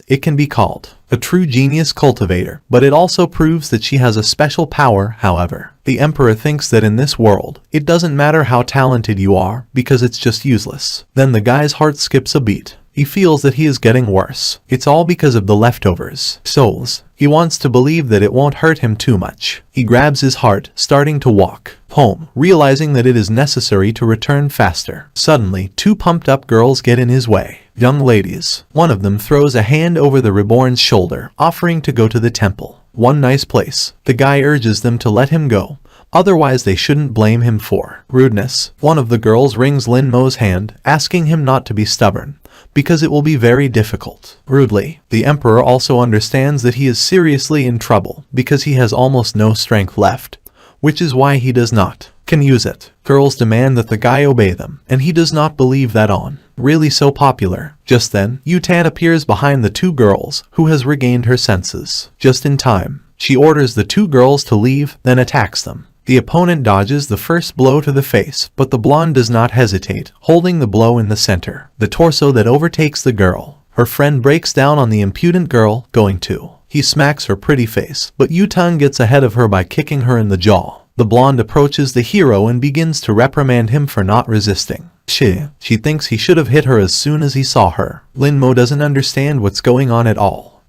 it can be called a true genius cultivator, but it also proves that she has a special power. However, the Emperor thinks that in this world, it doesn't matter how talented you are, because it's just useless. Then the guy's heart skips a beat. He feels that he is getting worse. It's all because of the leftovers. Souls. He wants to believe that it won't hurt him too much. He grabs his heart, starting to walk home, realizing that it is necessary to return faster. Suddenly, two pumped-up girls get in his way. Young ladies. One of them throws a hand over the reborn's shoulder, offering to go to the temple. One nice place. The guy urges them to let him go, otherwise they shouldn't blame him for rudeness. One of the girls wrings Lin Mo's hand, asking him not to be stubborn, because it will be very difficult. Rudely, the emperor also understands that he is seriously in trouble because he has almost no strength left, which is why he does not can use it. Girls demand that the guy obey them, and he does not believe that on really so popular. Just then, Yutan appears behind the two girls, who has regained her senses. Just in time, she orders the two girls to leave, then attacks them. The opponent dodges the first blow to the face, but the blonde does not hesitate, holding the blow in the center, the torso that overtakes the girl. Her friend breaks down on the impudent girl, going to. He smacks her pretty face, but Yutan gets ahead of her by kicking her in the jaw. The blonde approaches the hero and begins to reprimand him for not resisting. She thinks he should have hit her as soon as he saw her. Lin Mo doesn't understand what's going on at all.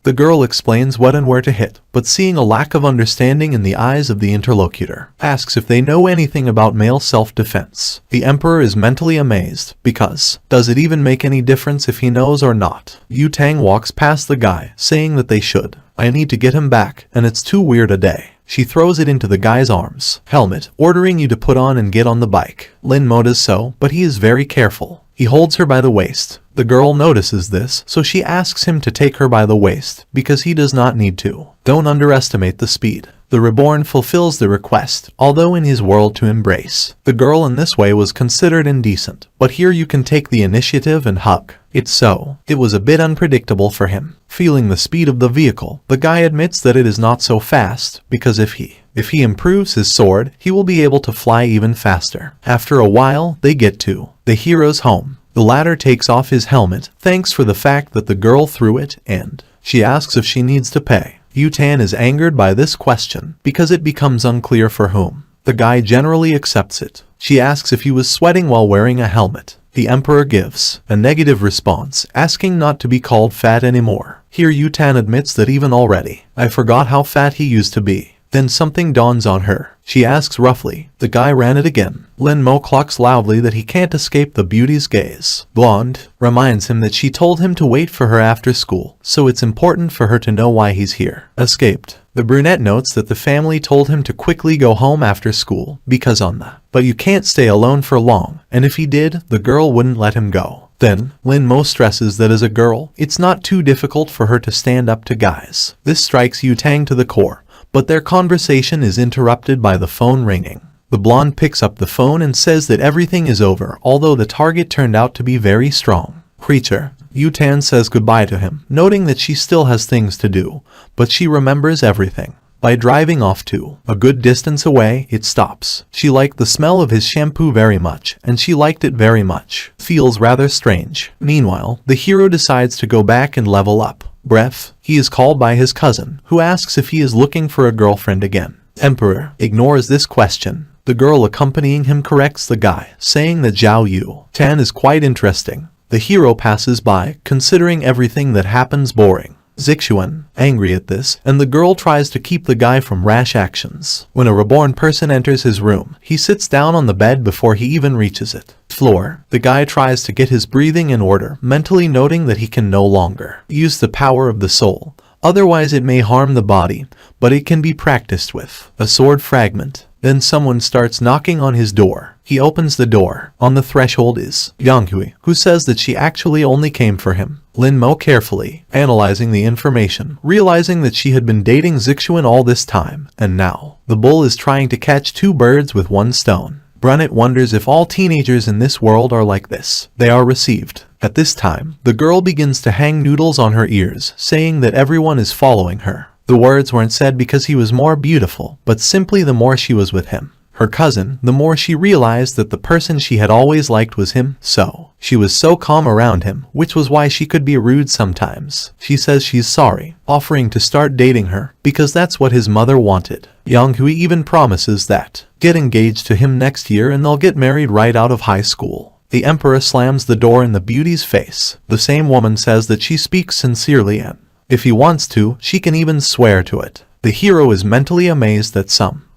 The girl explains what and where to hit, but seeing a lack of understanding in the eyes of the interlocutor, asks if they know anything about male self-defense. The emperor is mentally amazed, because, does it even make any difference if he knows or not? Yu Tang walks past the guy, saying that they should. I need to get him back, and it's too weird a day. She throws it into the guy's arms. Helmet, ordering you to put on and get on the bike. Lin Mo does so, but he is very careful. He holds her by the waist. The girl notices this, so she asks him to take her by the waist, because he does not need to. Don't underestimate the speed. The reborn fulfills the request, although in his world to embrace. The girl in this way was considered indecent, but here you can take the initiative and hug. It's so. It was a bit unpredictable for him. Feeling the speed of the vehicle, the guy admits that it is not so fast, because if he improves his sword, he will be able to fly even faster. After a while, they get to the hero's home. The latter takes off his helmet, thanks for the fact that the girl threw it, and she asks if she needs to pay. Yutan is angered by this question, because it becomes unclear for whom. The guy generally accepts it. She asks if he was sweating while wearing a helmet. The emperor gives a negative response, asking not to be called fat anymore. Here Yutan admits that even already, I forgot how fat he used to be. Then something dawns on her. She asks roughly. The guy ran it again. Lin Mo clucks loudly that he can't escape the beauty's gaze. Blonde reminds him that she told him to wait for her after school, so it's important for her to know why he's here. Escaped. The brunette notes that the family told him to quickly go home after school, because on the but you can't stay alone for long, and if he did, the girl wouldn't let him go. Then, Lin Mo stresses that as a girl, it's not too difficult for her to stand up to guys. This strikes Yu Tang to the core. But their conversation is interrupted by the phone ringing. The blonde picks up the phone and says that everything is over, although the target turned out to be very strong. Creature. Yutan says goodbye to him, noting that she still has things to do, but she remembers everything. By driving off to a good distance away, it stops. She liked the smell of his shampoo very much, and she liked it very much. Feels rather strange. Meanwhile, the hero decides to go back and level up. Bref, he is called by his cousin, who asks if he is looking for a girlfriend again. Emperor ignores this question. The girl accompanying him corrects the guy, saying that Zhao Yu Tan is quite interesting. The hero passes by, considering everything that happens boring. Zixuan, angry at this, and the girl tries to keep the guy from rash actions. When a reborn person enters his room, he sits down on the bed before he even reaches it. Floor. The guy tries to get his breathing in order, mentally noting that he can no longer use the power of the soul. Otherwise it may harm the body, but it can be practiced with a sword fragment. Then someone starts knocking on his door. He opens the door. On the threshold is Yanghui, who says that she actually only came for him. Lin Mo carefully analyzing the information, realizing that she had been dating Zixuan all this time, and now the bull is trying to catch two birds with one stone. Brunette wonders if all teenagers in this world are like this. They are received. At this time, the girl begins to hang noodles on her ears, saying that everyone is following her. The words weren't said because he was more beautiful, but simply the more she was with him. Her cousin, the more she realized that the person she had always liked was him, so she was so calm around him, which was why she could be rude sometimes. She says she's sorry, offering to start dating her, because that's what his mother wanted. Yang Hui even promises that get engaged to him next year and they'll get married right out of high school. The emperor slams the door in the beauty's face. The same woman says that she speaks sincerely and if he wants to, she can even swear to it. The hero is mentally amazed that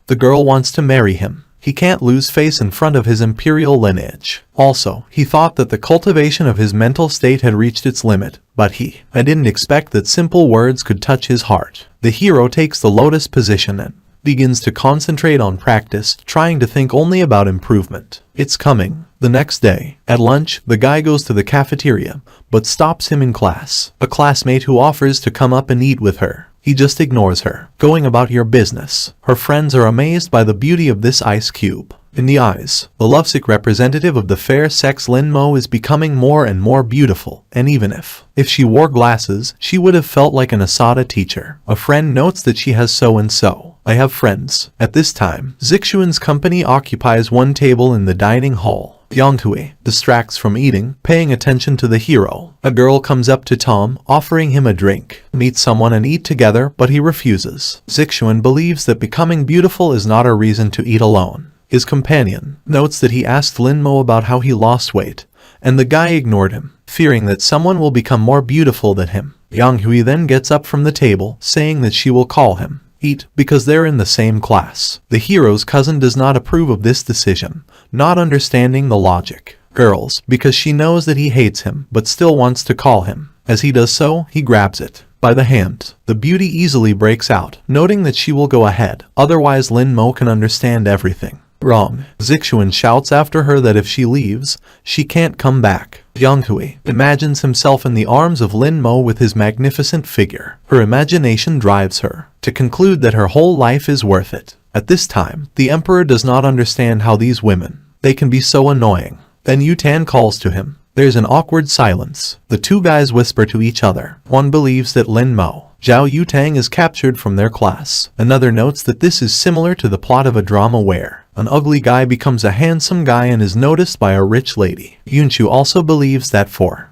the girl wants to marry him. He can't lose face in front of his imperial lineage. Also, he thought that the cultivation of his mental state had reached its limit, but I didn't expect that simple words could touch his heart. The hero takes the lotus position and begins to concentrate on practice, trying to think only about improvement. It's coming. The next day, at lunch, the guy goes to the cafeteria, but stops him in class. A classmate who offers to come up and eat with her. He just ignores her, going about your business. Her friends are amazed by the beauty of this ice cube. In the eyes, the lovesick representative of the fair sex Lin Mo is becoming more and more beautiful, and even if she wore glasses, she would have felt like an Asada teacher. A friend notes that she has so-and-so. I have friends. At this time, Zixuan's company occupies one table in the dining hall. Yonghui distracts from eating, paying attention to the hero. A girl comes up to Tom, offering him a drink. Meet someone and eat together, but he refuses. Zixuan believes that becoming beautiful is not a reason to eat alone. His companion notes that he asked Lin Mo about how he lost weight, and the guy ignored him, fearing that someone will become more beautiful than him. Yang Hui then gets up from the table, saying that she will call him eat because they're in the same class. The hero's cousin does not approve of this decision, not understanding the logic. Girls, because she knows that he hates him, but still wants to call him. As he does so, he grabs it by the hand. The beauty easily breaks out, noting that she will go ahead, otherwise Lin Mo can understand everything. Wrong. Zixuan shouts after her that if she leaves, she can't come back. Yang Hui imagines himself in the arms of Lin Mo with his magnificent figure. Her imagination drives her to conclude that her whole life is worth it. At this time, the emperor does not understand how these women, they can be so annoying. Then Yutan calls to him. There's an awkward silence. The two guys whisper to each other. One believes that Lin Mo, Zhao Yutang, is captured from their class. Another notes that this is similar to the plot of a drama where an ugly guy becomes a handsome guy and is noticed by a rich lady. Yunchu also believes that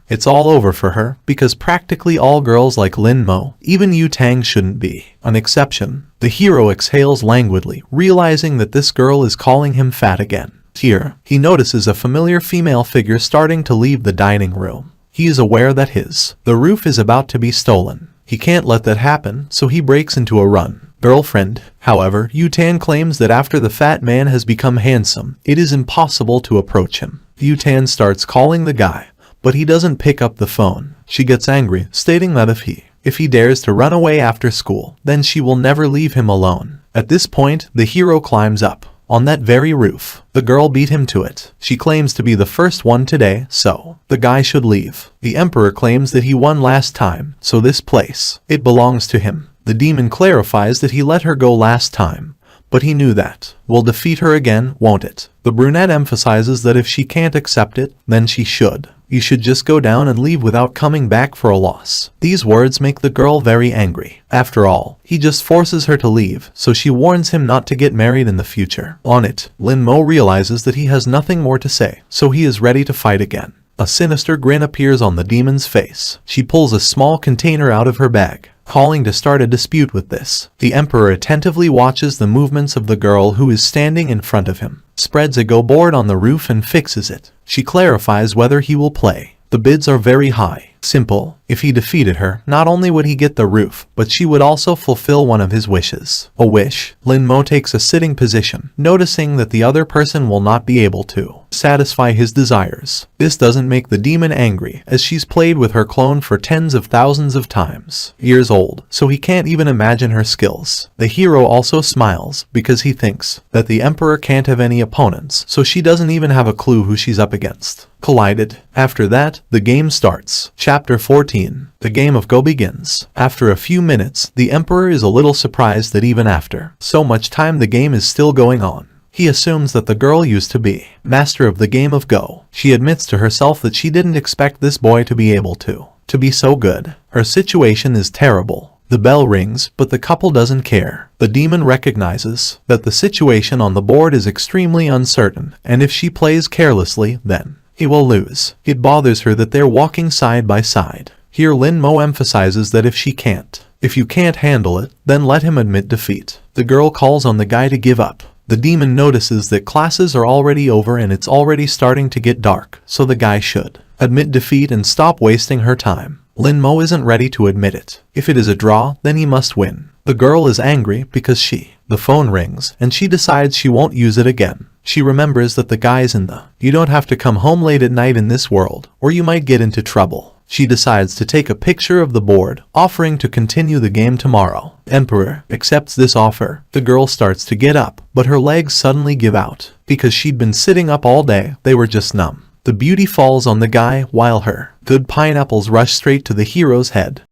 it's all over for her, because practically all girls like Lin Mo, even Yutang shouldn't be an exception. The hero exhales languidly, realizing that this girl is calling him fat again. Here, he notices a familiar female figure starting to leave the dining room. He is aware that the roof is about to be stolen. He can't let that happen, so he breaks into a run. Girlfriend. However, Yutan claims that after the fat man has become handsome, it is impossible to approach him. Yutan starts calling the guy, but he doesn't pick up the phone. She gets angry, stating that if he dares to run away after school, then she will never leave him alone. At this point, the hero climbs up on that very roof. The girl beat him to it. She claims to be the first one today, so the guy should leave. The emperor claims that he won last time, so this place, it belongs to him. The demon clarifies that he let her go last time, but he knew that will defeat her again, won't it? The brunette emphasizes that if she can't accept it, then she should. You should just go down and leave without coming back for a loss. These words make the girl very angry. After all, he just forces her to leave, so she warns him not to get married in the future. On it, Lin Mo realizes that he has nothing more to say, so he is ready to fight again. A sinister grin appears on the demon's face. She pulls a small container out of her bag, calling to start a dispute with this. The emperor attentively watches the movements of the girl who is standing in front of him, spreads a go board on the roof and fixes it. She clarifies whether he will play. The bids are very high. Simple. If he defeated her, not only would he get the roof, but she would also fulfill one of his wishes. A wish. Lin Mo takes a sitting position, noticing that the other person will not be able to satisfy his desires. This doesn't make the demon angry, as she's played with her clone for tens of thousands of times. Years old, so he can't even imagine her skills. The hero also smiles, because he thinks that the emperor can't have any opponents, so she doesn't even have a clue who she's up against. Collided. After that, the game starts. Chapter 14. The game of Go begins. After a few minutes, the emperor is a little surprised that even after so much time the game is still going on. He assumes that the girl used to be master of the game of Go. She admits to herself that she didn't expect this boy to be able to be so good. Her situation is terrible. The bell rings, but the couple doesn't care. The demon recognizes that the situation on the board is extremely uncertain, and if she plays carelessly, then he will lose. It bothers her that they're walking side by side. Here Lin Mo emphasizes that if you can't handle it, then let him admit defeat. The girl calls on the guy to give up. The demon notices that classes are already over and it's already starting to get dark, so the guy should admit defeat and stop wasting her time. Lin Mo isn't ready to admit it. If it is a draw, then he must win. The girl is angry because the phone rings, and she decides she won't use it again. She remembers that the guy's in the "you don't have to come home late at night in this world, or you might get into trouble" She decides to take a picture of the board, offering to continue the game tomorrow. Emperor accepts this offer. The girl starts to get up, but her legs suddenly give out. Because she'd been sitting up all day, they were just numb. The beauty falls on the guy while her good pineapples rush straight to the hero's head.